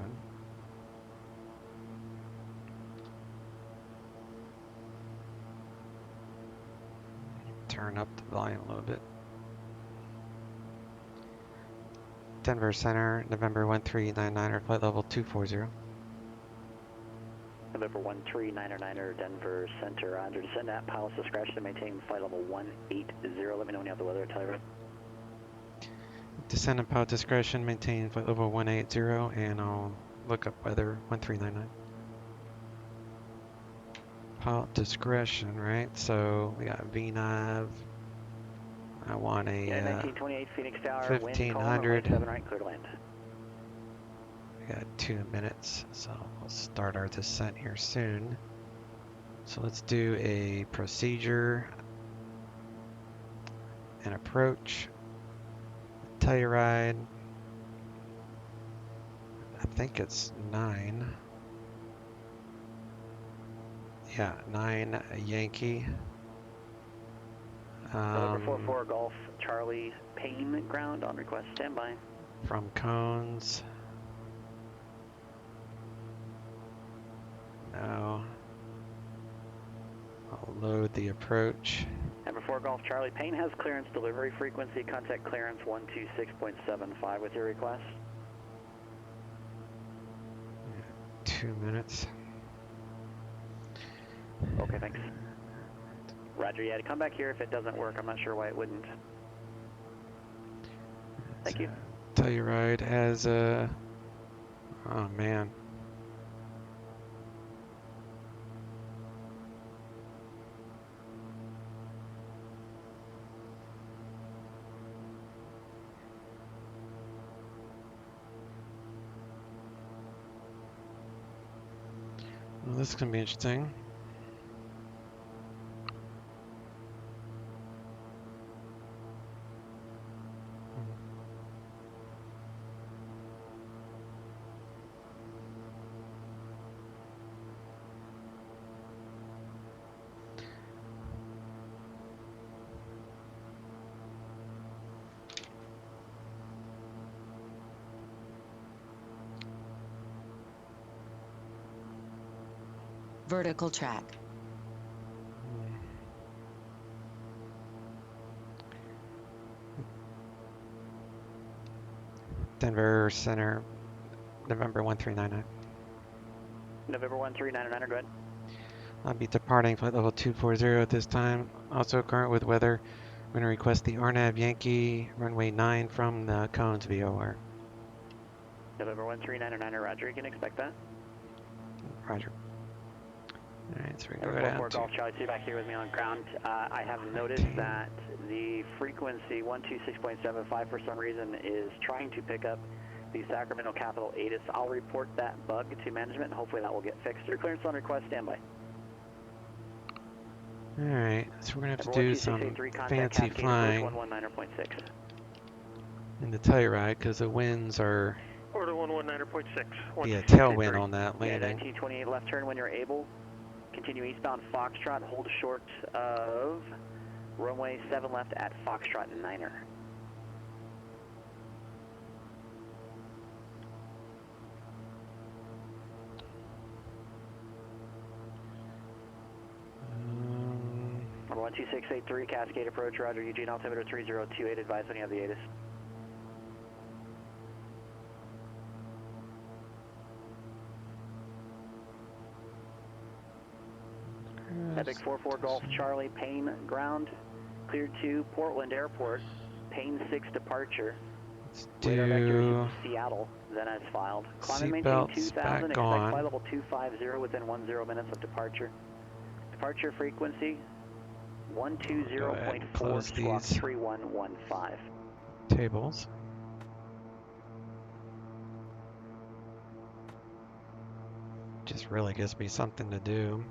Turn up the volume a little bit. Denver Center, November 1399, flight level 240. November 139er, Denver Center, Roger. Descend at pilot's discretion to maintain flight level 180. Let me know when you have the weather at Telluride. Descend at pilot discretion, maintain flight level 180, and I'll look up weather 1399. Pilot discretion, right? So we got VNAV. I want a 1928 Phoenix Tower, 1500. 7 right, clear to land. We got 2 minutes, so we'll start our descent here soon. So let's do a procedure and approach. Telluride. I think it's 9. Yeah, 9 Yankee. November 44 Golf Charlie Payne ground on request, standby. From cones. No. I'll load the approach. Number 4 Golf Charlie Payne has clearance delivery frequency, contact clearance 126.75 with your request. 2 minutes. Okay, thanks. Roger, yeah, to come back here if it doesn't work. I'm not sure why it wouldn't. Thank you. Telluride has a... Oh, man. Well, this is going to be interesting. Vertical track. Denver Center, November 1399. November 1399, go ahead. I'll be departing flight level 240 at this time. Also current with weather. I'm going to request the RNAV Yankee runway 9 from the cones VOR. November 1399, Roger, you can expect that. Roger. Alright, so we go November down 44 to... Golf Charlie 2 back here with me on ground. I have noticed that the frequency 126.75 for some reason is trying to pick up the Sacramento Capital ATIS. I'll report that bug to management and hopefully that will get fixed. Your clearance on request, standby. Alright, so we're going to have to do some fancy flying in the Telluride because the winds are... Order 119.6. Be a tailwind on that Yeah, landing. 1928 left turn when you're able. Continue eastbound Foxtrot, hold short of runway 7 left at Foxtrot 9er. Number 12683, Cascade approach, Roger, Eugene altimeter 3028, advise when you have the ATIS. Epic 44 Golf Charlie Payne ground, cleared to Portland Airport, Payne 6 departure. Let's Radar vector do is Seattle, then as filed. Climb and maintain seatbelts 2000, back expect on. flight level 250 within 10 minutes of departure. Departure frequency Go ahead and close 120.4 these squawk 3115. tables. Just really gives me something to do.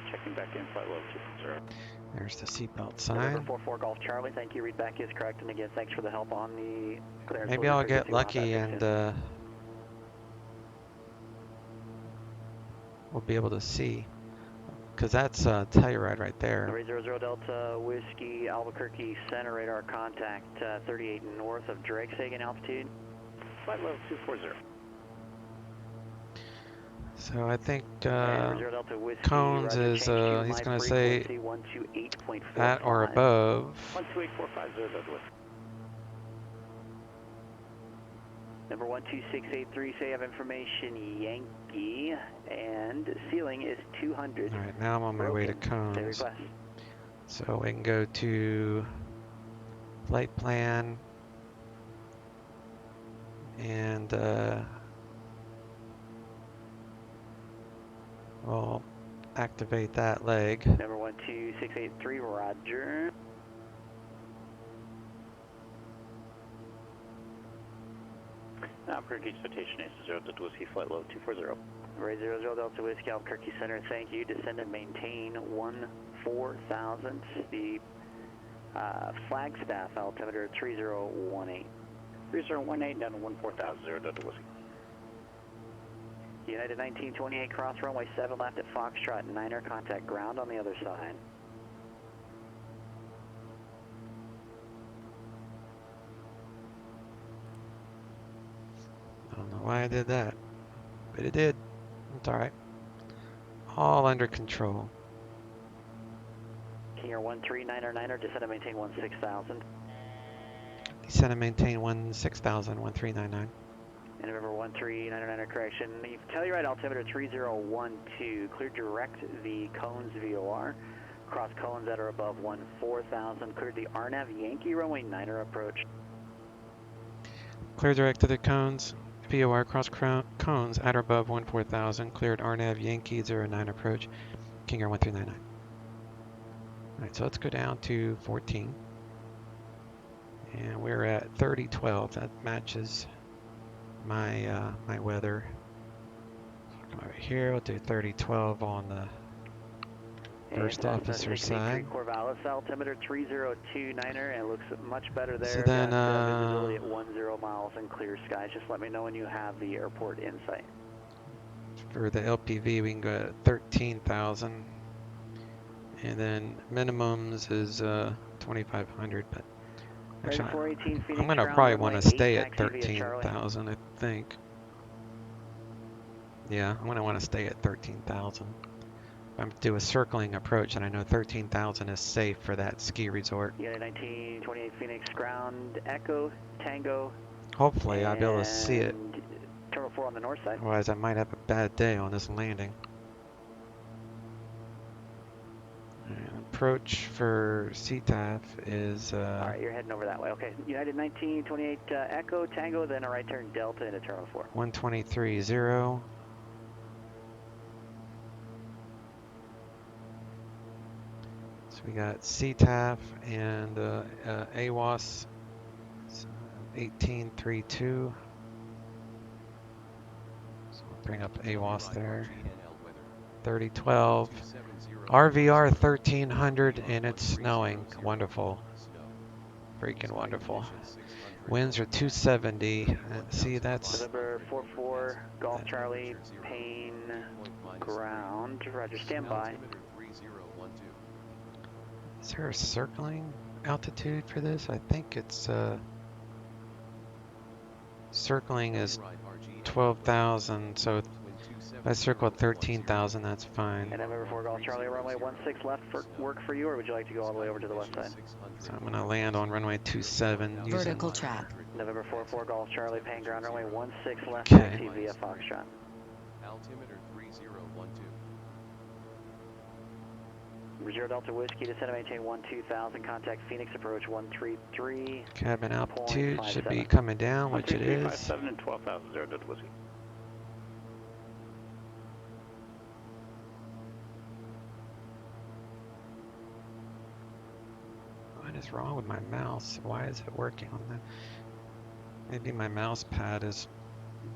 Checking back in, flight level 240. There's the seatbelt November sign. 44 Golf Charlie, thank you. Read back is correct, and again, thanks for the help on the clearance. Maybe I'll get lucky and we'll be able to see. Because that's Telluride right there. 300 Delta Whiskey Albuquerque Center radar contact 38 north of Drexhagen altitude. Flight level 240. So I think Delta Whiskey, cones Roger, is, change he's my going to say frequency 128.45. at or above. 128.450 Delta Whiskey. Number 12683, say I have information Yankee, and ceiling is 200. Alright, now I'm on my way to cones. Request. So we can go to flight plan and we'll activate that leg. Number 12683, Roger. Albuquerque expectation is 0 Delta Whiskey, flight low 240. Ray 00 Delta Whiskey, Albuquerque Center, thank you. Descend and maintain 14,000. The Flagstaff altimeter 3018. 3018 down to 14,000, 0 Delta Whiskey. United 1928, cross runway 7 left at Foxtrot, 9er, contact ground on the other side. I don't know why I did that, but it did. It's alright. All under control. King Air 139er, 9er, descend and maintain 16,000. Descend and maintain 16,000, 1399. And November 139er, correction. Telluride altimeter 3012, cleared direct the cones VOR. Cross cones that are above 14,000, cleared the RNAV Yankee runway 9er approach. Clear direct to the cones. VOR cross cones at or above 14,000. Cleared RNAV Yankee 09 approach. King Air 1399. Alright, so let's go down to 14. And we're at 3012. That matches my my weather. So over here, we'll do 3012 on the first officer side. Corvallis altimeter 3029er, and it looks much better there. So then, visibility at 10 miles and clear skies. Just let me know when you have the airport in sight. For the LPV, we can go at 13,000, and then minimums is 2,500. But actually, I'm gonna probably want to stay at 13,000. I think. Yeah, I'm gonna want to stay at 13,000. I'm going to do a circling approach, and I know 13,000 is safe for that ski resort. Yeah, 1928 Phoenix ground, Echo, Tango. Hopefully I'll be able to see it. Terminal 4 on the north side. Otherwise I might have a bad day on this landing. And approach for CTAF is... Alright, you're heading over that way. Okay, United 1928 Echo, Tango, then a right turn Delta into Terminal 4. 123.0. So we got CTAF and AWAS 1832. So we'll bring up AWAS there. 3012. RVR 1300, and it's snowing. Wonderful. Freaking wonderful. Winds are 270. See, that's... November 44, Golf Charlie, Payne, ground. Roger, stand by. Is there a circling altitude for this? I think it's circling is 12,000, so if I circle at 13,000, that's fine. And November 4 Golf Charlie, runway 16 left work for you, or would you like to go all the way over to the west side? So I'm gonna land on runway 27 using... Vertical track. November 44 Golf Charlie, Payne ground, runway 16 left, Okay. taxi via Foxtrot. Altimeter 3012. 0 Delta Whiskey, descend and maintain 12,000, contact Phoenix approach 133. Cabin altitude should be coming down, which it is. 57 and 12,000, 0 Delta Whiskey. What is wrong with my mouse? Why is it working on that? Maybe my mouse pad is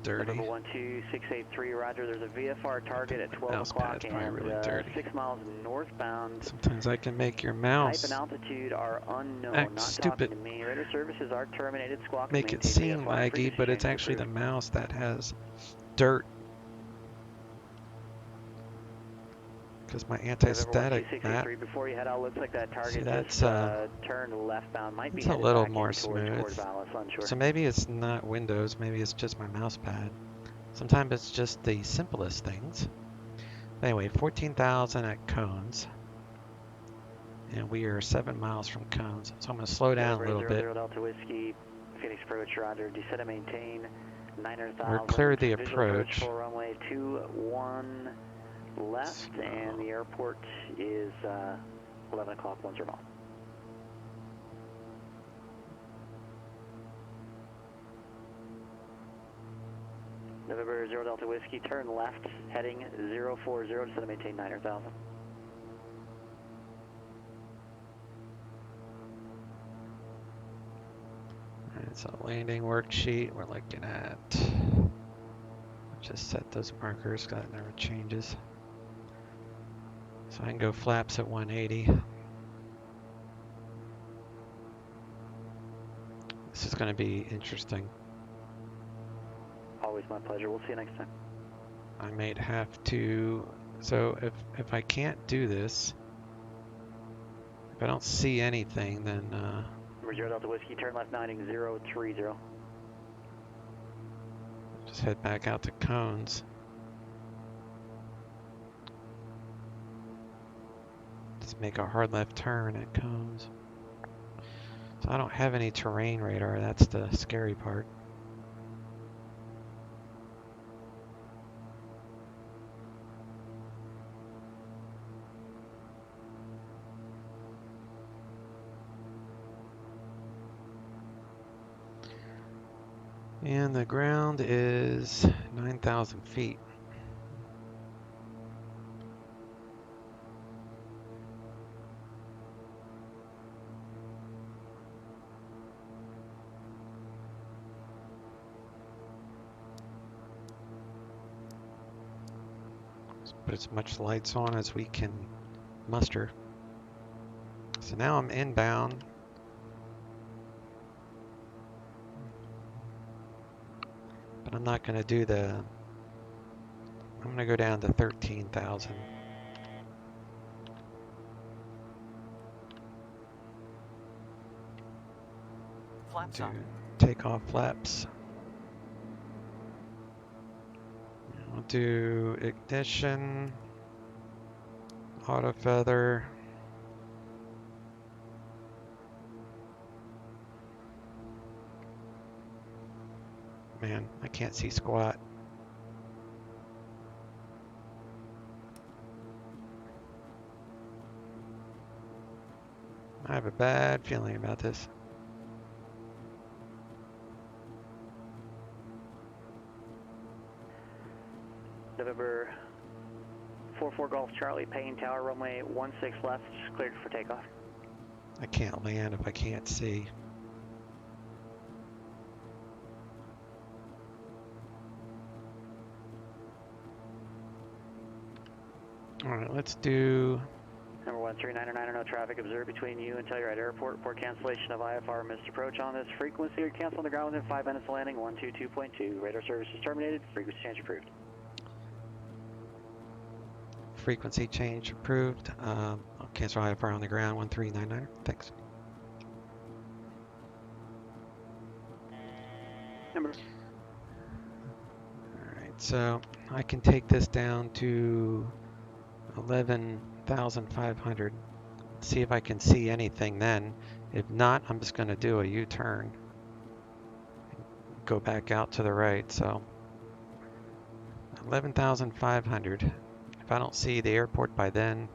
dirty. Number 12683, roger. There's a VFR target at 12 Mouse o'clock pad's probably and really dirty. 6 miles northbound. Sometimes I can make your Type mouse and altitude are unknown. act Not stupid. talking to me. Radar services are terminated. Squawk Make it maintain seem VFR laggy, frequency but it's change actually the approved. mouse that has dirt. Because my anti-static map, Before you head out, looks like that target see, that's, just turned leftound. Might be it's a headed little back more in towards smooth. Vallis, unsure. So maybe it's not Windows, maybe it's just my mouse pad. Sometimes it's just the simplest things. Anyway, 14,000 at Cones. And we are 7 miles from Cones. So I'm going to slow down a little bit. 0 Delta Whiskey, Phoenix approach, roger. Descend and maintain 9,000. We're clear the Visual approach. For runway 21 left, and the airport is 11 o'clock, 10 mile. November 0 Delta Whiskey, turn left, heading 040, descend and maintain 9,000. It's a landing worksheet we're looking at. Just set those markers, that never changes. So I can go flaps at 180. This is going to be interesting. Always my pleasure. We'll see you next time. I might have to, so if I can't do this, if I don't see anything, then Number 0 Delta Whiskey, turn left 9030. just head back out to Cones. Just make a hard left turn at Cones. So I don't have any terrain radar, that's the scary part. And the ground is 9,000 feet. Let's put as much lights on as we can muster. So now I'm inbound. But I'm not going to do the, I'm going to go down to 13,000. Flaps up. Take off flaps. I'll do ignition, auto feather. Man, I can't see squat. I have a bad feeling about this. November 44 Golf Charlie, Payne Tower, runway 16 left, cleared for takeoff. I can't land if I can't see. All right, let's do. Number 13909, no traffic observed between you and Telluride Airport. Report cancellation of IFR missed approach on this frequency. Or cancel on the ground within 5 minutes of landing. 122.2. Radar service is terminated. Frequency change approved. Frequency change approved. I'll cancel IFR on the ground. 1399. Thanks. Number. All right, so I can take this down to 11,500. See if I can see anything then. If not, I'm just going to do a U-turn. Go back out to the right. So 11,500. If I don't see the airport by then,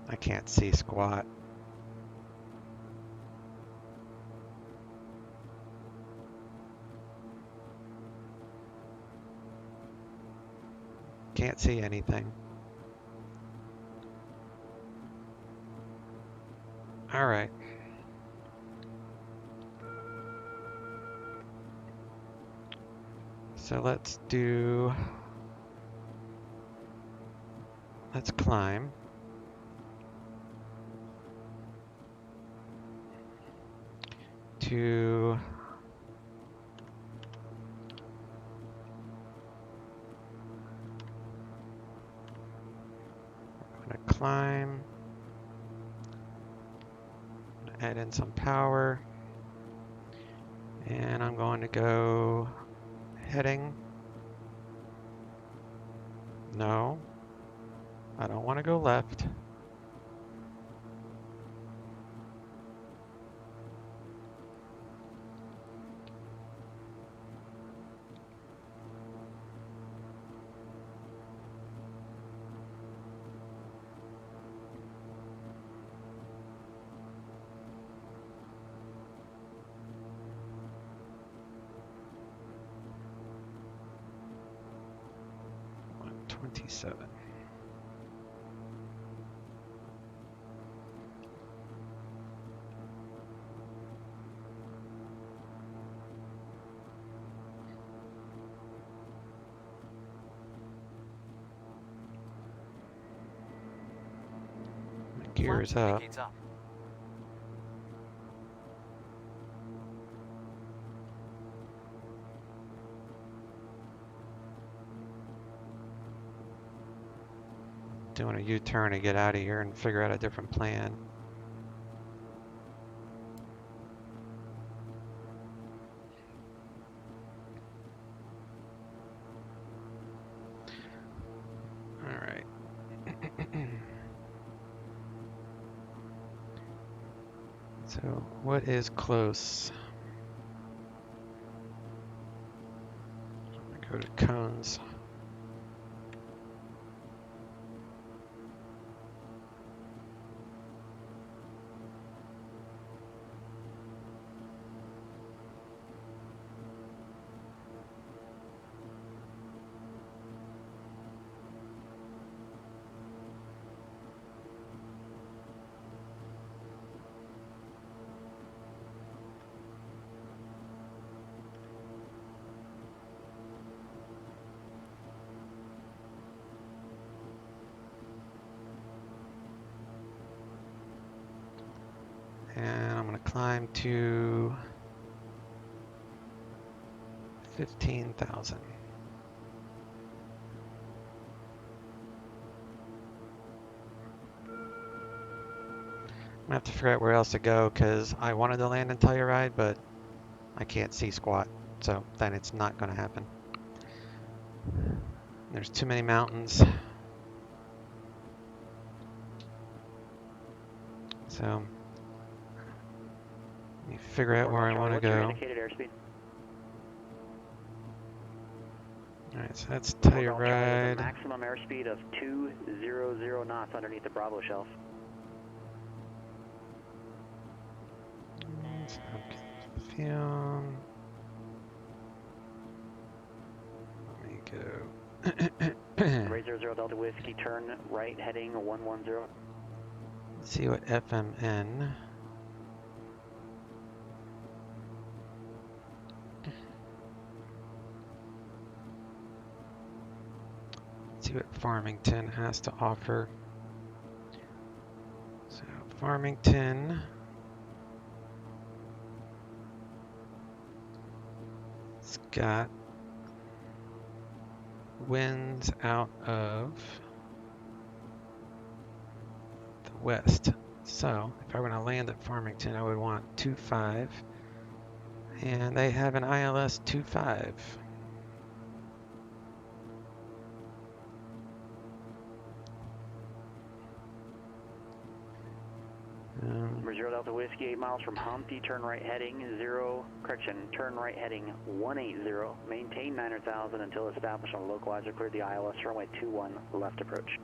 I can't see squat. Can't see anything. All right. So let's climb. To climb, add in some power, and I'm going to go heading. No, I don't want to go left. Seven. Gears up. Indicates up. Doing a U-turn to get out of here and figure out a different plan. All right. So what is close? I'm gonna go to cones. And I'm going to climb to 15,000. I'm going to have to figure out where else to go because I wanted to land in Telluride, but I can't see squat. So then it's not going to happen. There's too many mountains. So let me figure out where I want to go. Indicated airspeed. Alright, so that's Telluride. Telluride. Maximum airspeed of 200 knots underneath the Bravo shelf. Film. Let me go. Ray 00 Delta Whiskey, turn right heading 110. Let's see what FMN. Let's see what Farmington has to offer. So Farmington. It's got winds out of the west. So if I were to land at Farmington, I would want 2.5. And they have an ILS 2.5. Zero Delta Whiskey, 8 miles from Humpty, turn right heading turn right heading 180, maintain 900,000 until established on a localizer, cleared the ILS runway 21, left approach.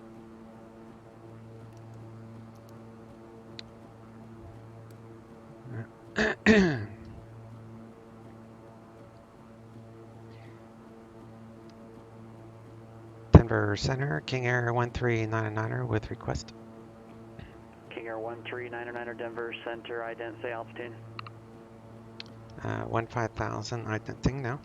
Denver Center, King Air 1399er with request. King Air 1399er, Denver Center, ident, say altitude. 15,000, identing now.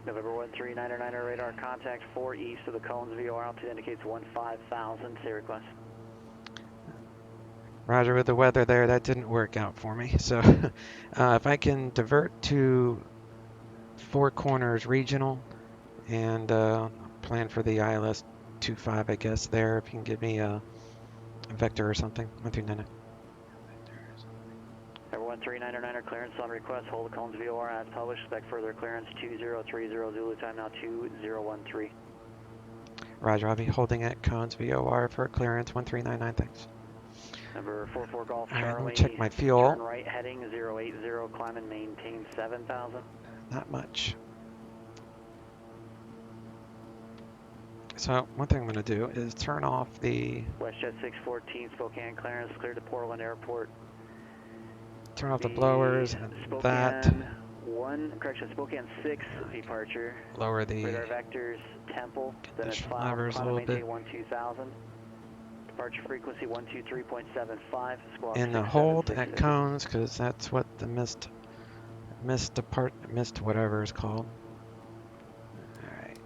November 1399er, radar contact 4 east of the cones, VOR altitude indicates 15,000, say request. Roger, with the weather there, that didn't work out for me. So if I can divert to Four Corners Regional and plan for the ILS 25, I guess, there, if you can give me a vector or something. 1399. November 1399er, clearance on request, hold the cones VOR as published, expect further clearance 2030 Zulu, time now 2013. Roger, I'll be holding at cones VOR for clearance 1399, thanks. Number 44 Golf All right, Charlie. let me check my fuel. Turn right heading 080, climb and maintain 7,000. Not much. So one thing I'm going to do is turn off the... WestJet 614, Spokane clearance, cleared to Portland Airport. Turn off the blowers and that. Spokane 6 departure. Lower the radar vectors, Temple, then it's condition filed, levers a climb and little bit. maintain 12,000. Departure frequency 123.75. Squawk in the 6766. hold at cones, because that's what the missed whatever is called. All right.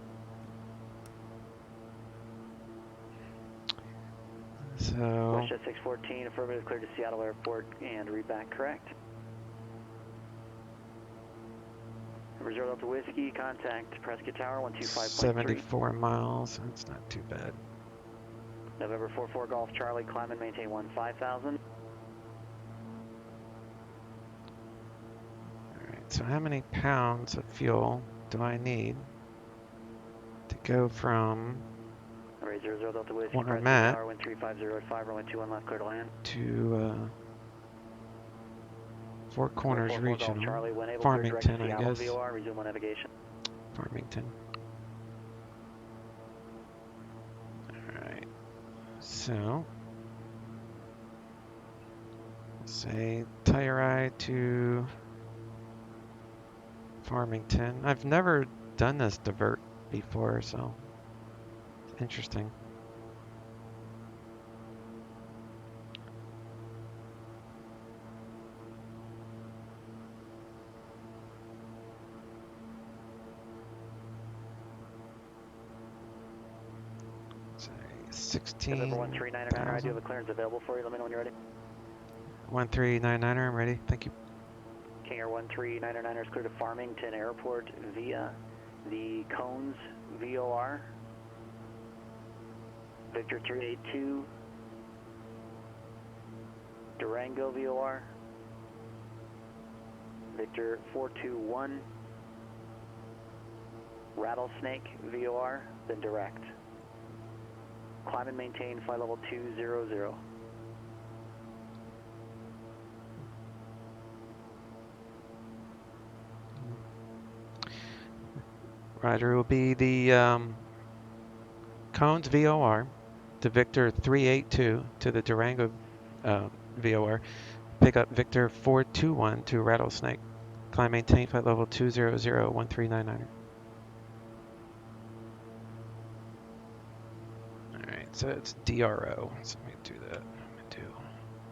So WestJet 614, affirmative, cleared to Seattle Airport and read back correct. Reserve Delta Whiskey, contact Prescott Tower 125.3. 74 miles. That's not too bad. November 44 Golf Charlie, climb and maintain 15,000. Alright, so how many pounds of fuel do I need to go from Reserve Delta Whiskey, where I'm Prescott at Tower 13505, runway 21 left, clear to land. to Four Corners 44 Golf Regional, Charlie, when able, Farmington, clear I direct to guess. Seattle VOR, resume on navigation. Farmington. Alright, so say Telluride to Farmington. I've never done this divert before, so it's interesting. Say 16. November 1399, I do have a clearance available for you. Let me know when you're ready. 1399er, I'm ready. Thank you. King Air 1399er is cleared to Farmington Airport via the Cones VOR. Victor 382, Durango VOR. Victor 421, Rattlesnake VOR, then direct. Climb and maintain flight level 200. Rider will be the Cones VOR, to Victor 382 to the Durango VOR. Pick up Victor 421 to Rattlesnake. Climb maintain flight level 200, 1399er. Alright, so it's DRO. So let me do that.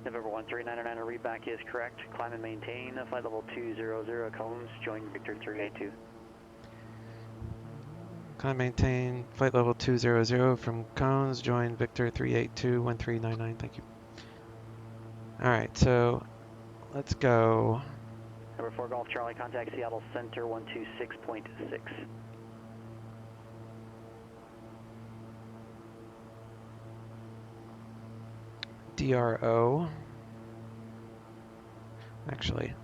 November 1399 read back is correct. Climb and maintain flight level 200 Cones, join Victor 382. Climb maintain flight level 200 from Cones, join Victor 382 1399. Thank you. Alright, so let's go. Number 4 Golf Charlie, contact Seattle Center 126.6. DRO. Actually,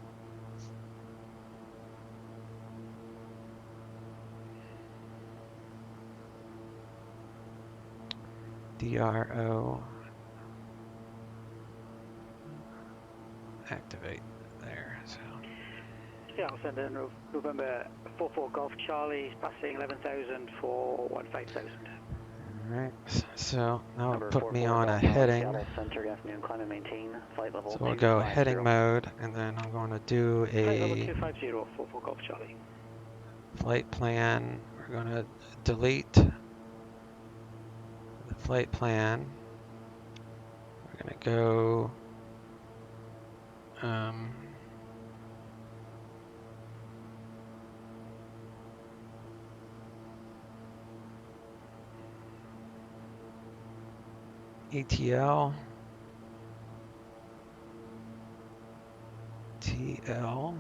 DRO. Activate there. So. Yeah, I'll send in November 44 Golf Charlie, passing 11,000 for 15,000. Alright, so now it'll put me 44 on a Golf heading. Seattle Center, good afternoon, climb and maintain flight level So we'll go 250. heading mode, and then I'm going to do Flight level a 250, 44 Golf Charlie. flight plan. We're going to delete the flight plan. We're going to go ETL, TL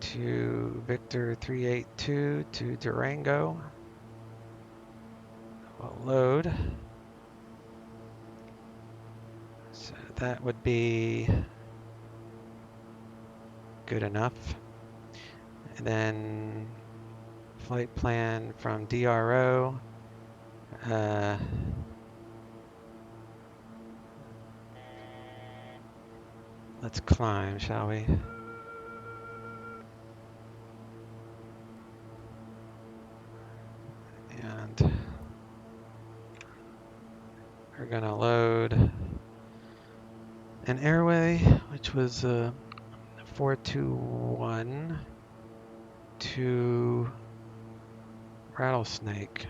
to Victor 382 to Durango. We'll load. So that would be good enough. And then flight plan from DRO. Let's climb, shall we? And we're gonna load an airway, which was 421 to Rattlesnake.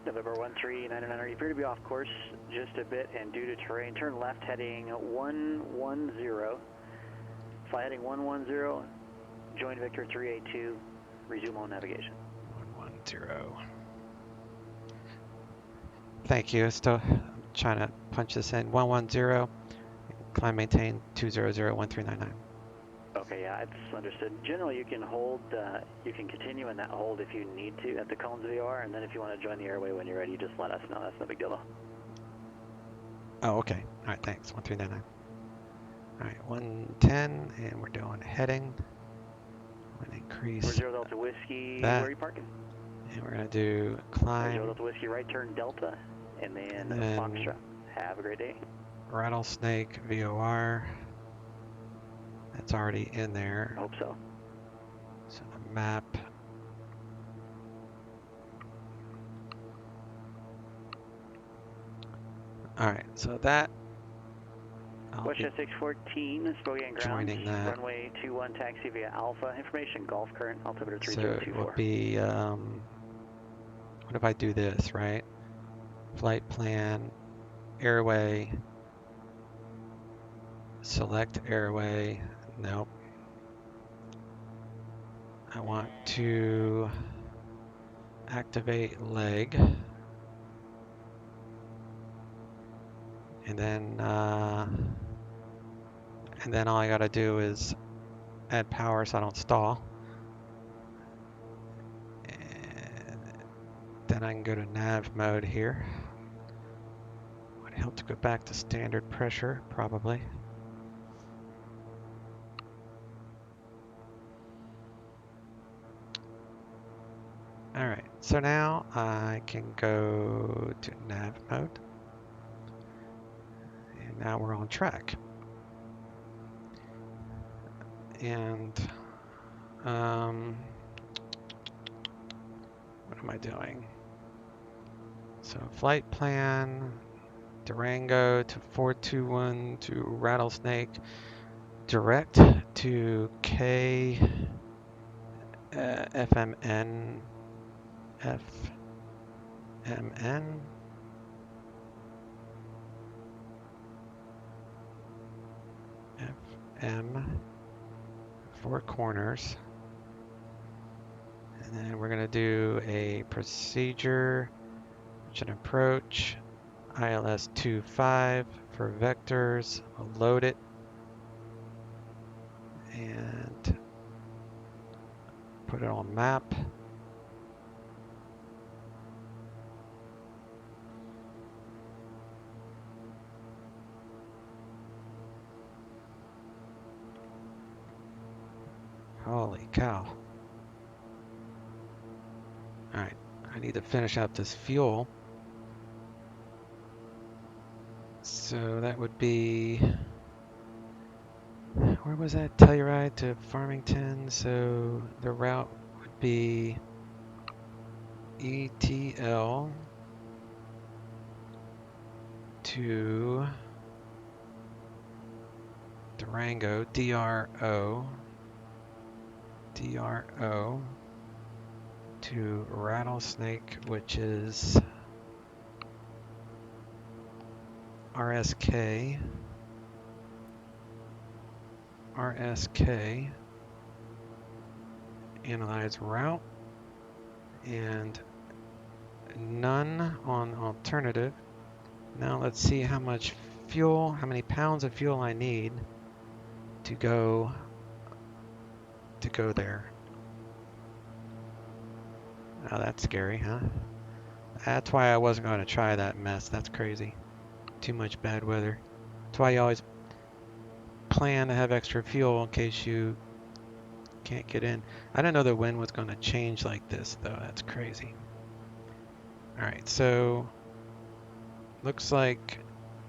November 1399, you appear to be off course just a bit and due to terrain. Turn left heading 110. Fly heading 110. Join Victor 382. Resume on navigation. 110. Thank you. Still trying to punch this in. 110. Climb maintain 2001399. Okay, yeah, it's understood. Generally, you can hold, you can continue in that hold if you need to at the cones VOR, and then if you want to join the airway when you're ready, you just let us know. That's no big deal though. Oh, okay. All right, thanks. 1399. All right, 110, and we're doing heading. I'm going to increase 0 Delta Whiskey, that. where are you parking? And we're going to do climb. 0 Delta Whiskey, right turn Delta, and then Foxtrot. Have a great day. Rattlesnake VOR. That's already in there. I hope so. So the map. All right, so that. Westjet 614, Spokane ground. Joining that. Runway 21, taxi via Alpha. Information, Gulf current, altimeter 3024. So it will be, what if I do this, right? Flight plan, airway, select airway, nope. I want to activate leg. And then all I gotta do is add power so I don't stall. And then I can go to nav mode here. Would help to go back to standard pressure, probably. All right, so now I can go to nav mode. And now we're on track. And what am I doing? So flight plan, Durango to 421 to Rattlesnake, direct to K FMN FM 4 corners, and then we're going to do a procedure, which an approach, ILS 25 for vectors. We'll load it and put it on map. Holy cow. Alright, I need to finish up this fuel. So that would be, where was that? Telluride to Farmington. So the route would be ETL to Durango, DRO to Rattlesnake, which is RSK, analyze route, and none on alternative. Now let's see how much fuel, how many pounds of fuel I need to go there. Oh, that's scary, huh? That's why I wasn't going to try that mess. That's crazy. Too much bad weather. That's why you always plan to have extra fuel in case you can't get in. I didn't know the wind was going to change like this, though. That's crazy. Alright, so looks like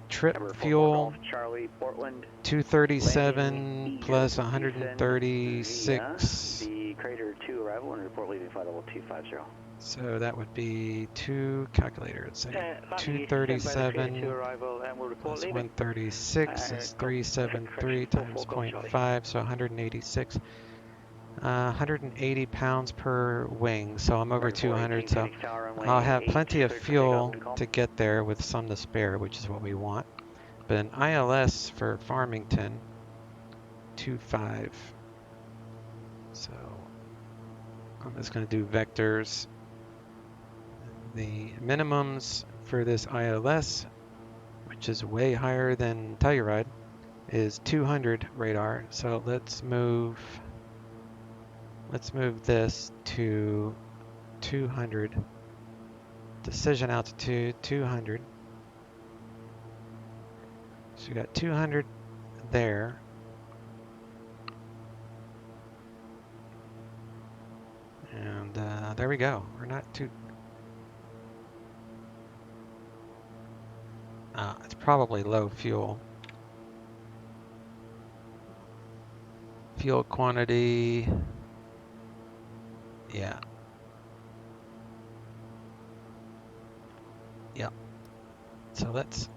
trip fuel Charlie, Portland, 237 plus 136. The Crater 2 arrival and report leaving flight level 250. So that would be two calculators. Say 237 plus 136 is 373 times 0.5, so 186. 180 pounds per wing, so I'm over American 200, 418, so Phoenix Tower, runway I'll have 8, plenty of cleared for fuel takeoff, call. to get there with some to spare, which is what we want. But an ILS for Farmington, 2.5. So I'm just going to do vectors. The minimums for this ILS, which is way higher than Telluride, is 200 radar. So let's move this to 200. Decision altitude 200. So you got 200 there. And there we go. We're not too... it's probably low fuel. Fuel quantity... Yeah. Yep. So let's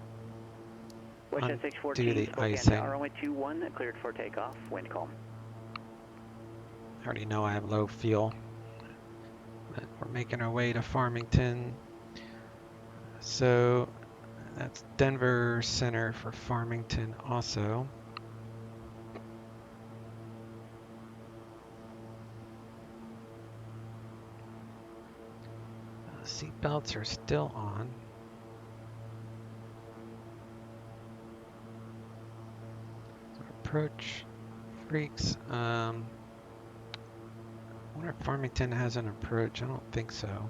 Westjet do 614, the Spokane icing. Tower, runway 21, cleared for takeoff, wind calm. I already know I have low fuel. But we're making our way to Farmington. So that's Denver Center for Farmington also. Seat belts are still on. So approach freaks. I wonder if Farmington has an approach. I don't think so.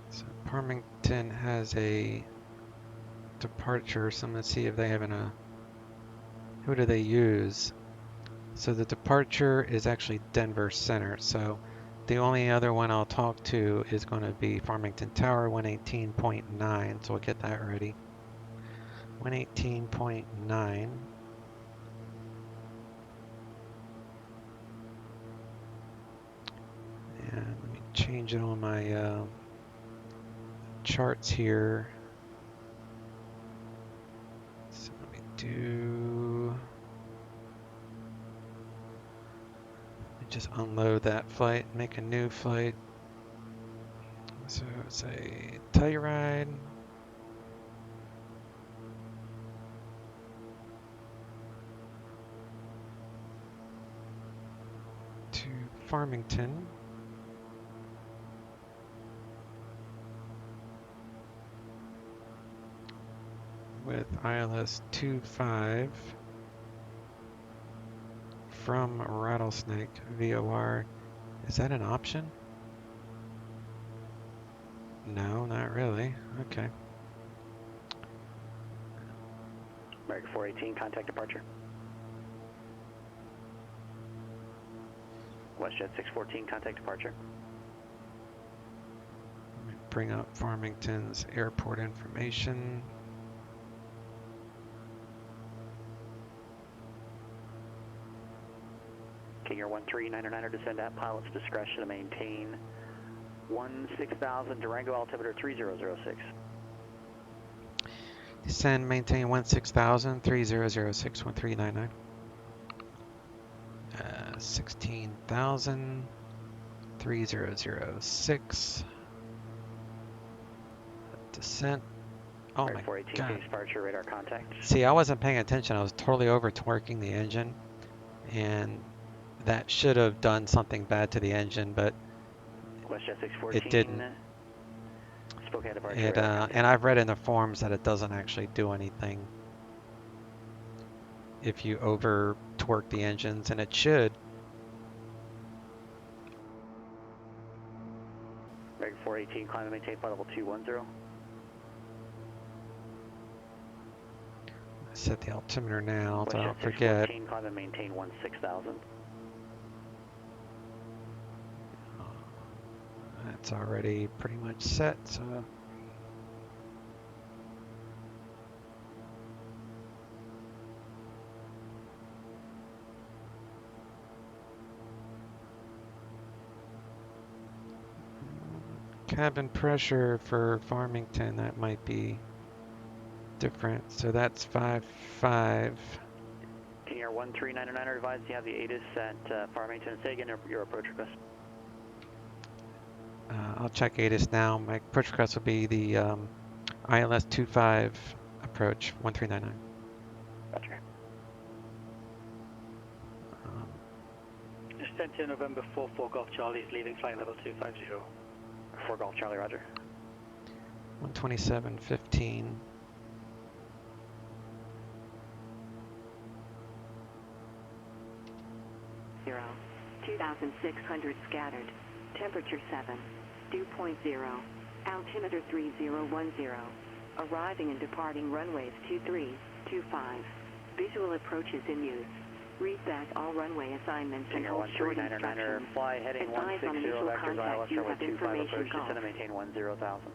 So Farmington has a departure, so I'm going to see if they have who do they use? So the departure is actually Denver Center, so the only other one I'll talk to is going to be Farmington Tower 118.9, so we'll get that ready. 118.9. And let me change it on my charts here. So let me just unload that flight, make a new flight. So it's a Telluride. To Farmington. With ILS 25 from Rattlesnake VOR. Is that an option? No, not really. Okay. American 418, contact departure. Westjet 614, contact departure. Let me bring up Farmington's airport information. Kinger 13909er, descend at pilot's discretion to maintain 16,000, Durango altimeter 3006. Descend, maintain 16,000, 3006, 1399. 16,000, 3006. Descent. Oh my God. Departure, radar contact. See, I wasn't paying attention. I was totally over torquing the engine, and that should have done something bad to the engine, but it didn't. Spokane departure, It, and I've read in the forums that it doesn't actually do anything if you over torque the engines, and it should. American 418, climb and maintain flight level 210. Set the altimeter now so I don't Westjet forget. 614, climb and maintain 16,000. That's already pretty much set, so. cabin pressure for Farmington, that might be different. So that's 5.5. King Air 13909 advised you have the ATIS at Farmington. Say again your approach request. I'll check ATIS now. My approach request will be the ILS 25 approach 1399. Roger. Descent November 44 Golf Charlie is leaving flight level 250. 4 Golf Charlie, roger. 127.15. Zero. 2,600 scattered. Temperature 7. Dew point 0. Altimeter 3010. Arriving and departing runways 23, 25. Visual approaches in use. Read back all runway assignments and hold short instructions. Fly heading Advise on 160 initial vectors contact ILS you runway have 25 information approach, golf. descend and maintain 10,000.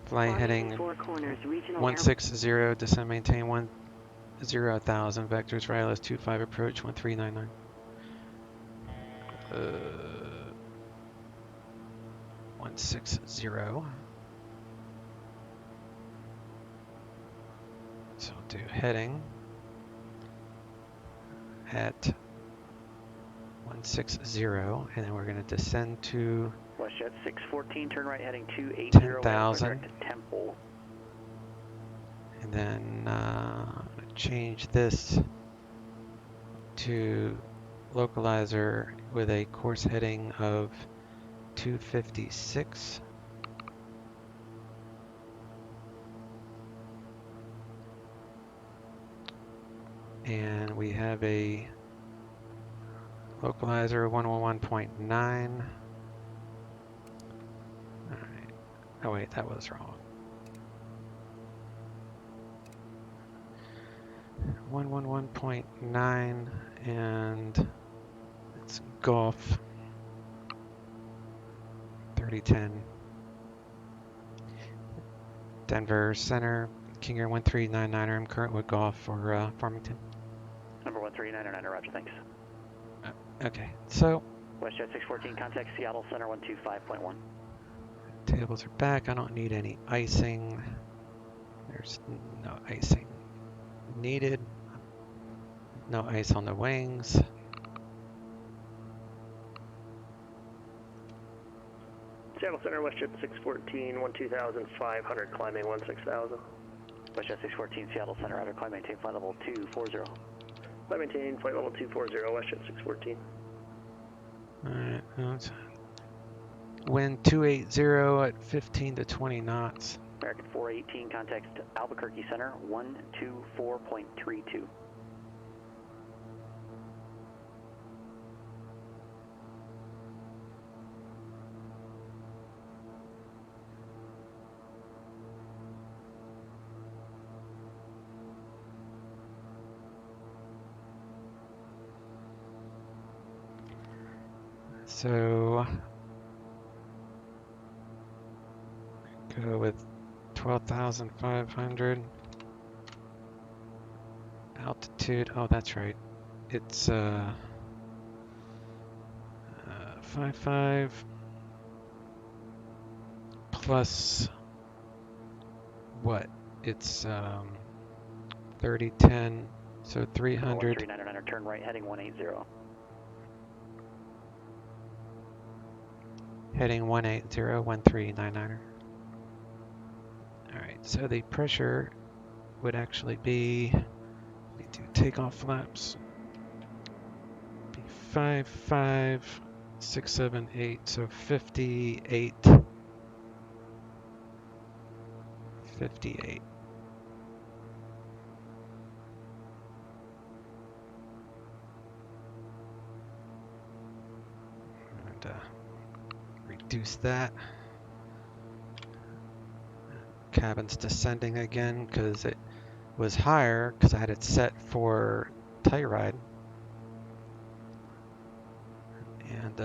Fly heading Four Corners Regional 160, descend maintain 10,000, vectors for ILS 25 approach 1399. 160. So I'll do heading at 160, and then we're going to descend to WestJet 614, turn right heading 280. 10,000. Temple. And then change this to localizer with a course heading of 256. And we have a localizer 111.9. All right. Oh wait, that was wrong. 111.9, and it's Golf 3010. Denver Center, King Air 1399er. I'm current with Golf for Farmington. Number 13909, roger, thanks. Okay, so WestJet 614, contact Seattle Center 125.1. tables are back. I don't need any icing. There's no icing needed. No ice on the wings. Seattle Center, WestJet 614, 12,500, climbing 16,000. WestJet 614, Seattle Center, roger, climb maintain flight level 240. Climb maintain flight level 240, WestJet 614. Alright, wind 280 at 15 to 20 knots. American 418, contact Albuquerque Center 124.32. So go with 12,500 altitude. Oh, that's right. It's 55 plus what? It's 3010, so 300. 13909, turn right heading 180. Heading 180, 1399er. Alright, so the pressure would actually be, we do takeoff flaps, be 55678, so 58. 58. And reduce that. Cabin's descending again because it was higher because I had it set for Telluride. And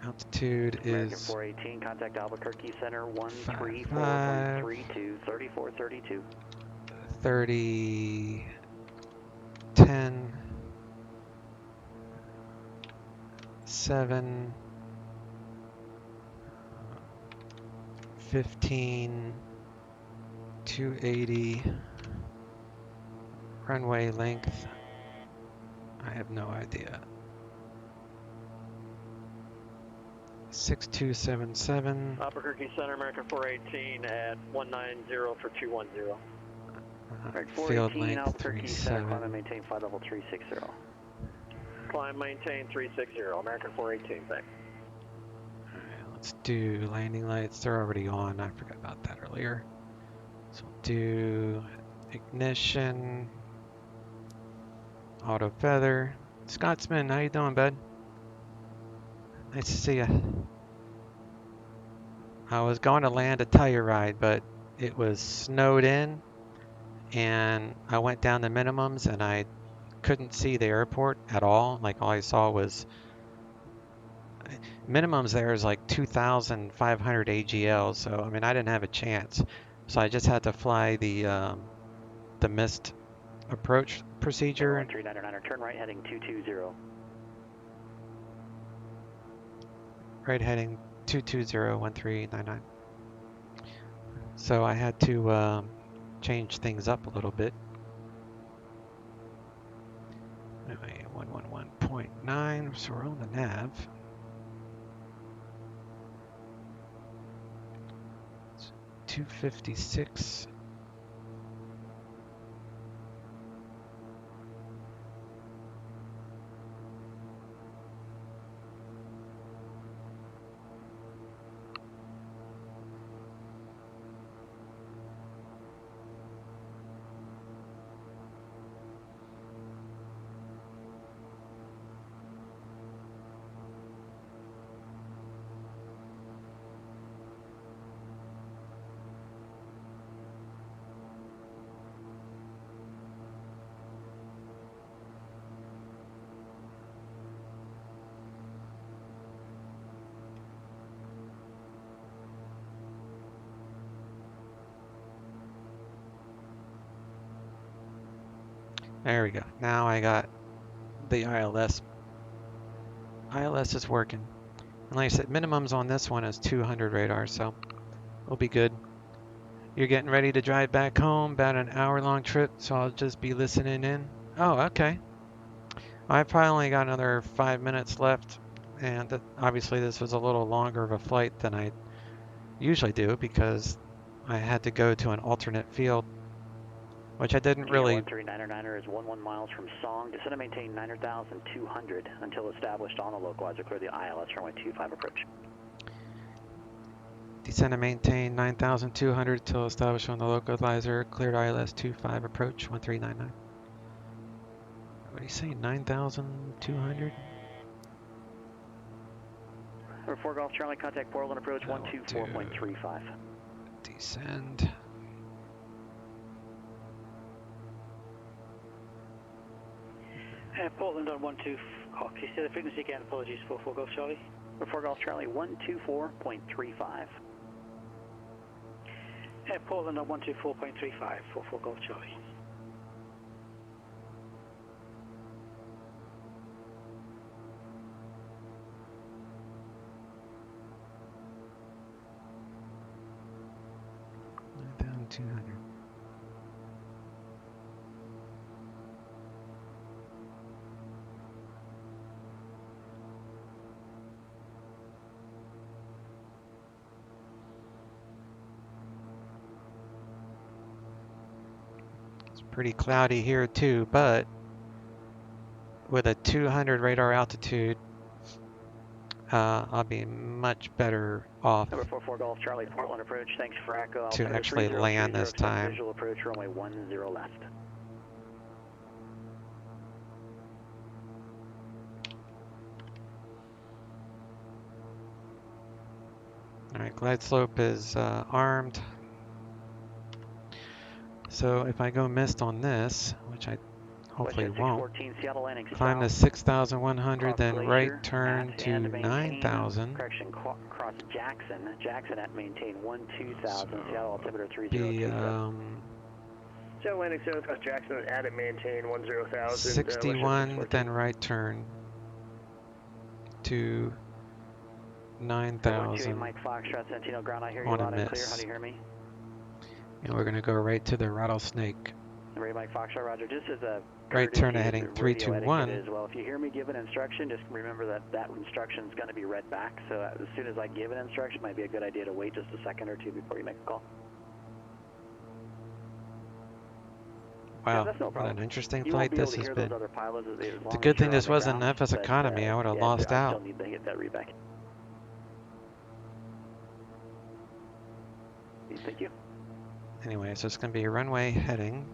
altitude American is 418, contact Albuquerque Center 134.32, 3432. 3010. 7, 15, 280, runway length, I have no idea. 6277. Albuquerque Center, American 418 at 190 for 210. Field 418, length Albuquerque Center, climb 37. and maintain flight level 360. Climb, maintain 360, American 418, thanks. Alright, let's do landing lights. They're already on. I forgot about that earlier. So we'll do ignition, auto feather. Scotsman, how you doing, bud? Nice to see you. I was going to land a Telluride, but it was snowed in, and I went down the minimums, and I couldn't see the airport at all. Like, all I saw was minimums. There is like 2,500 AGL, so I mean, I didn't have a chance. So I just had to fly the missed approach procedure. 1399, turn right heading 220. Right heading 220-1399. So I had to change things up a little bit. Anyway, 111.9, so we're on the nav. It's 256. There we go. Now I got the ILS. ILS is working. And like I said, minimums on this one is 200 radar, so we'll be good. You're getting ready to drive back home, about an hour-long trip, so I'll just be listening in. Oh, okay. I probably only got another 5 minutes left, and obviously this was a little longer of a flight than I usually do because I had to go to an alternate field, which I didn't really. 1399 is 11 miles from Song. Descend and maintain 9,200 until established on the localizer. Clear the ILS runway 25 approach. Descend and maintain 9,200 till established on the localizer. Cleared ILS 25 approach 1399. What do you say? 9,200? Number 4 Golf Charlie, contact Portland approach 124.35. Descend. Portland on 12. Oh, can you say the frequency again? Apologies. 44 Golf Charlie. Number 4 Golf Charlie, 124.35. Portland on 124.35. 44 Golf Charlie. Down 200. Pretty cloudy here too, but with a 200 radar altitude, I'll be much better off Number 44 Golf Charlie, Portland approach. Thanks for echo. to actually land this time. Visual approach, runway 10 left. All right, glide slope is armed. So if I go missed on this, which I hopefully won't, climb to 6,100, then right turn to 9,000. Correction, cross Jackson. Jackson at maintain 12,000. Seattle altimeter 30. Seattle landing 7 across Jackson at and maintain 10,000. 61, then right turn to 9,000 Mike Foxtrot, Centennial Ground. I hear you on a loud and clear. How miss. do you hear me? And we're going to go right to the Rattlesnake. Ray Mike Foxtrot, Roger. Just as a Right turn courtesy heading of radio 321. etiquette as well. If you hear me give an instruction, just remember that that instruction is going to be read back. So as soon as I give an instruction, it might be a good idea to wait just a second or two before you make a call. Wow, Yeah, that's no what problem. an interesting You flight won't be able this to has hear been. those other pilots as It's a long good as thing you're this on the wasn't ground, FS but, economy. I would have yeah, lost I out. still need to get that read back. Thank you. Anyway, so it's going to be runway heading.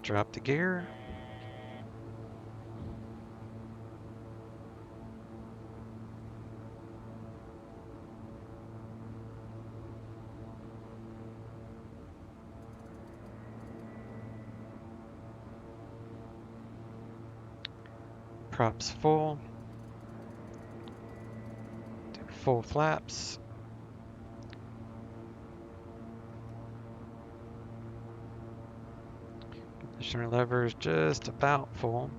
Drop the gear. Props full. Do full flaps. Conditioner levers just about full.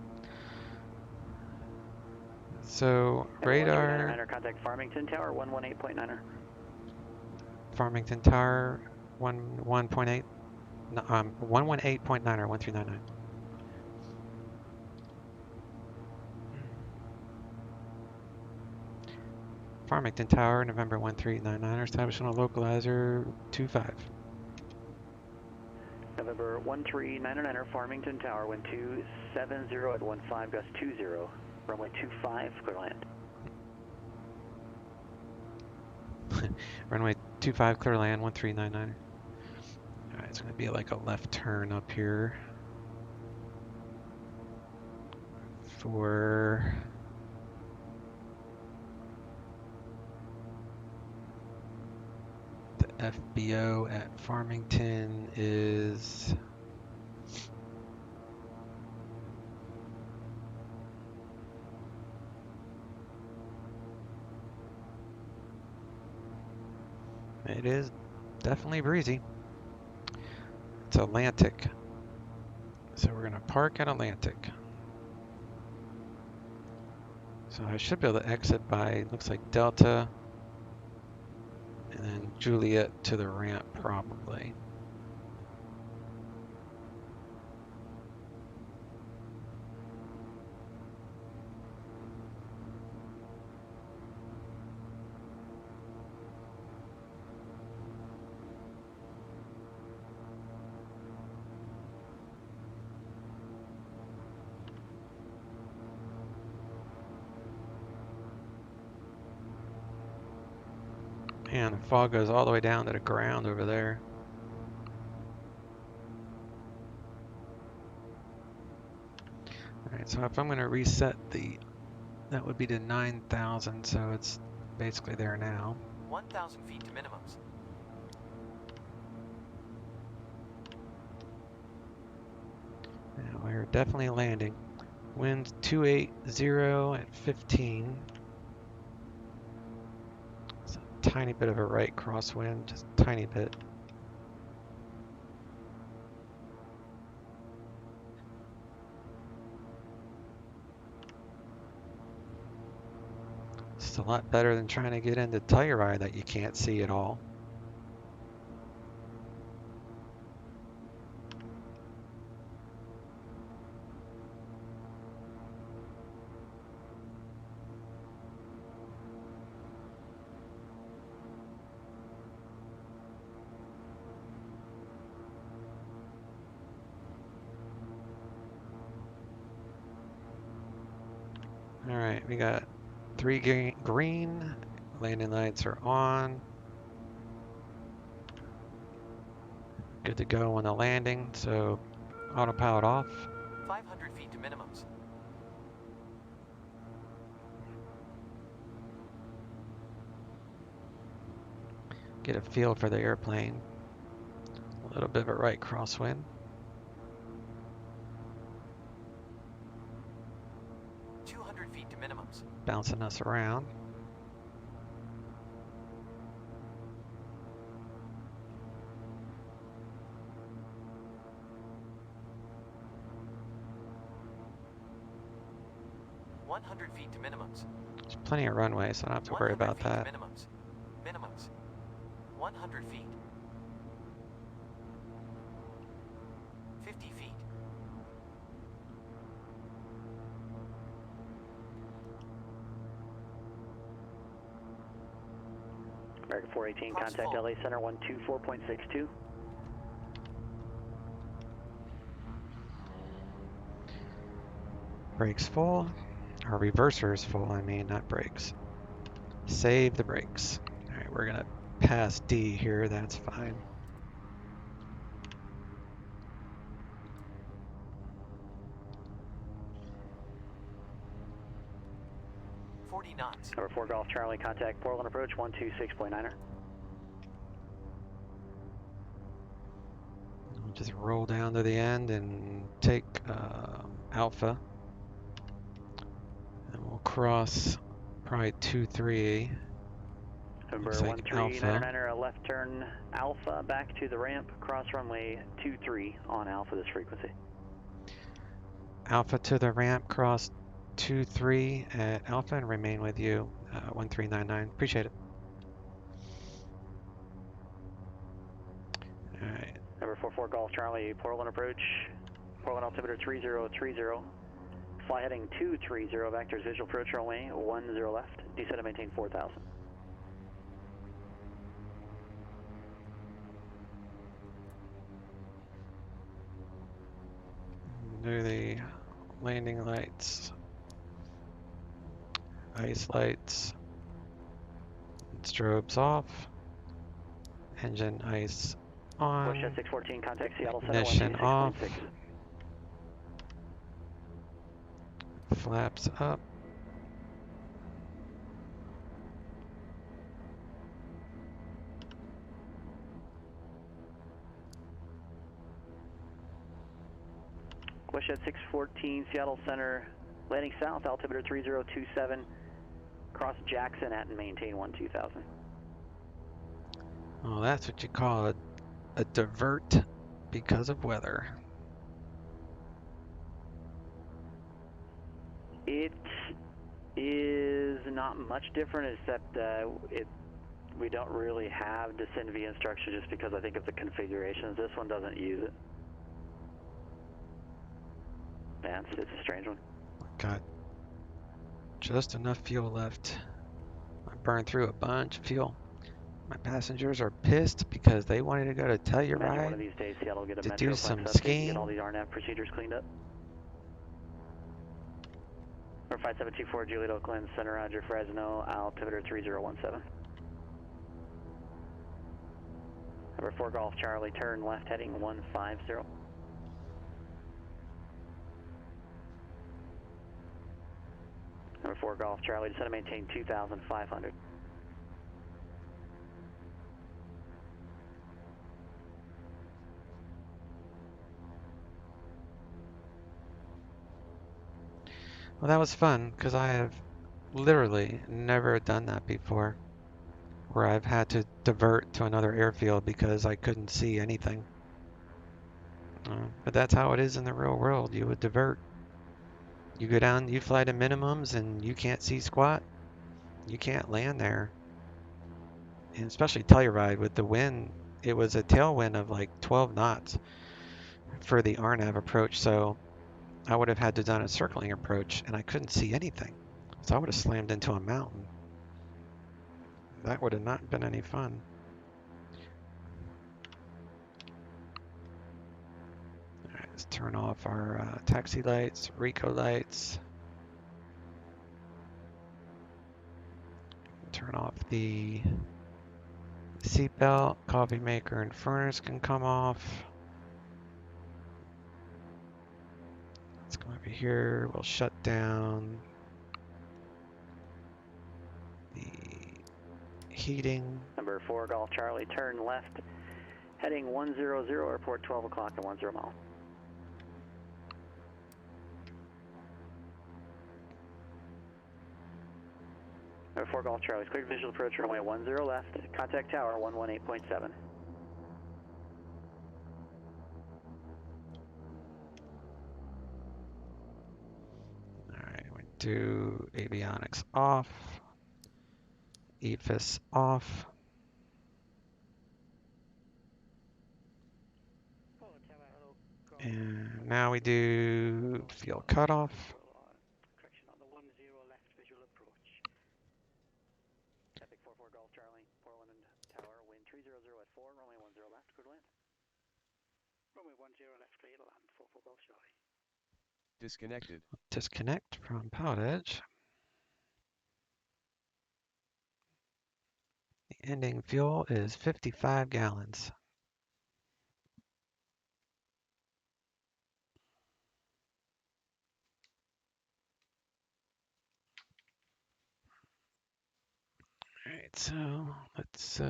So radar. 129er, contact Farmington Tower 118.9er. Farmington Tower 1.8. 118.9 or 1399. Farmington Tower, November 1399, establishing a localizer 25. November 1399er, Farmington Tower, wind 270 at 15, gust 20, runway 25, clear land. Runway 25, clear land, 1399. Alright, it's going to be like a left turn up here for the FBO at Farmington is it is definitely breezy. It's Atlantic. So we're going to park at Atlantic. So I should be able to exit by, looks like Delta, and then Juliet to the ramp probably. And the fog goes all the way down to the ground over there. Alright, so if I'm going to reset that would be to 9,000, so it's basically there now. 1,000 feet to minimums. Now we're definitely landing. Wind 280 at 15. It's a tiny bit of a right crosswind, just a tiny bit. It's a lot better than trying to get into Telluride that you can't see at all. All right, we got 3 green, landing lights are on. Good to go on the landing, so autopilot off. 500 feet to minimums. Get a feel for the airplane. A little bit of a right crosswind. bouncing us around. Feet to minimums. There's plenty of runway, so I don't have to worry about that. Minimums. Minimums. 100 feet. 50 feet. American 418, contact LA Center 124.62. Brakes full. Our reverser is full, I mean, not brakes. Save the brakes. Alright, we're gonna pass D here, that's fine. Number 4 Golf Charlie, contact Portland approach 126.9er. We'll just roll down to the end and take Alpha. And we'll cross probably 2-3. Number Looks like 1399er, a left turn Alpha back to the ramp, cross runway 23 on Alpha this frequency. Alpha to the ramp, cross 2-3 at Alpha and remain with you, 1399. Appreciate it. Alright. Number 44 Golf Charlie, Portland approach, Portland altimeter 3030. Fly heading 230, vectors visual approach runway 10 left, descend and maintain 4000. Do the landing lights. Ice lights, strobes off, engine ice on, Westjet 614, contact Seattle Center ignition off, 126.6. flaps up, Westjet 614, Seattle Center, landing south, altimeter 3027. Cross Jackson at and maintain 12,000. Oh, that's what you call a divert because of weather. It is not much different, except we don't really have descend via instruction just because I think of the configurations. This one doesn't use it. Yeah, it's a strange one. Got just enough fuel left. I burned through a bunch of fuel. My passengers are pissed because they wanted to go to Telluride one of these days, Seattle will get a to metro do some flex update and skiing. get all these RNAV procedures cleaned up. Number 5724 Juliet Oakland, Center Roger Fresno, altimeter 3017. Number 4 Golf Charlie, turn left heading 150. Number 4 Golf Charlie, descend and maintain 2,500. Well, that was fun because I have literally never done that before, where I've had to divert to another airfield because I couldn't see anything. But that's how it is in the real world. You would divert. You go down, you fly to minimums and you can't see squat. You can't land there. And especially Telluride with the wind, it was a tailwind of like 12 knots for the RNAV approach. So I would have had to done a circling approach and I couldn't see anything. So I would have slammed into a mountain. That would have not been any fun. Alright, let's turn off our taxi lights, Rico lights. Turn off the seatbelt, coffee maker and furnace can come off. Let's come over here, we'll shut down the heating. Number 4 Golf Charlie, turn left heading 100, airport 12 o'clock and 10 mile. 4 Golf Charlie, cleared visual approach runway 10 left, contact tower 118.7. Alright, we do avionics off, EFIS off. And now we do fuel cutoff. Correction on the 10 left visual approach. Epic 44 Golf Charlie, 41 tower, wind 300 at 4, runway 10 left, good land. Runway 10 left, clear to land, 44 Golf Charlie. Disconnected. Disconnect from PilotEdge. The ending fuel is 55 gallons. Alright, so let's get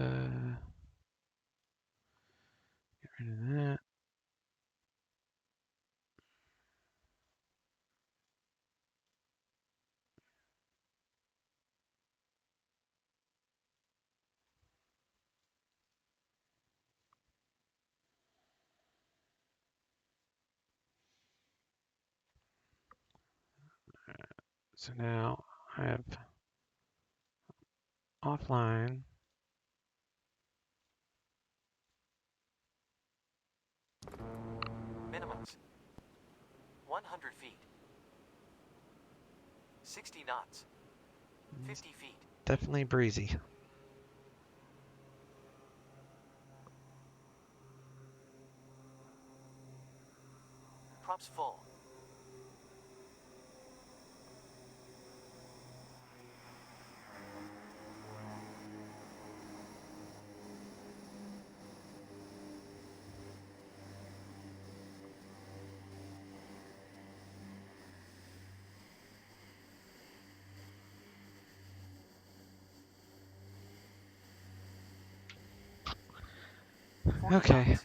rid of that. So now I have offline. Minimums. 100 feet. 60 knots. 50 feet. Definitely breezy. Props full. Okay.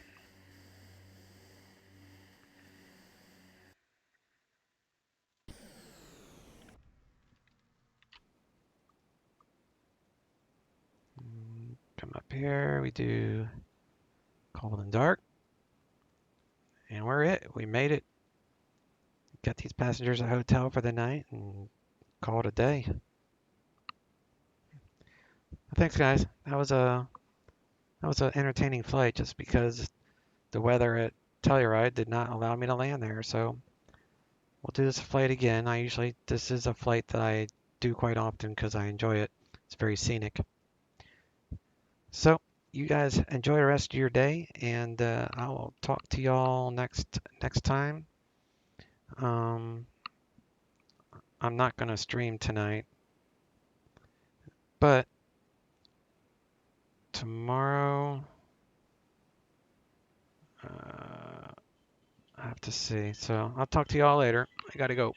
Come up here, we do cold and dark. And we're it. We made it. Got these passengers a hotel for the night and call it a day. Thanks, guys. That was an entertaining flight just because the weather at Telluride did not allow me to land there. So we'll do this flight again. This is a flight that I do quite often because I enjoy it. It's very scenic. So you guys enjoy the rest of your day, and I will talk to y'all next time. I'm not gonna stream tonight, but tomorrow I have to see. So I'll talk to y'all later. I gotta go.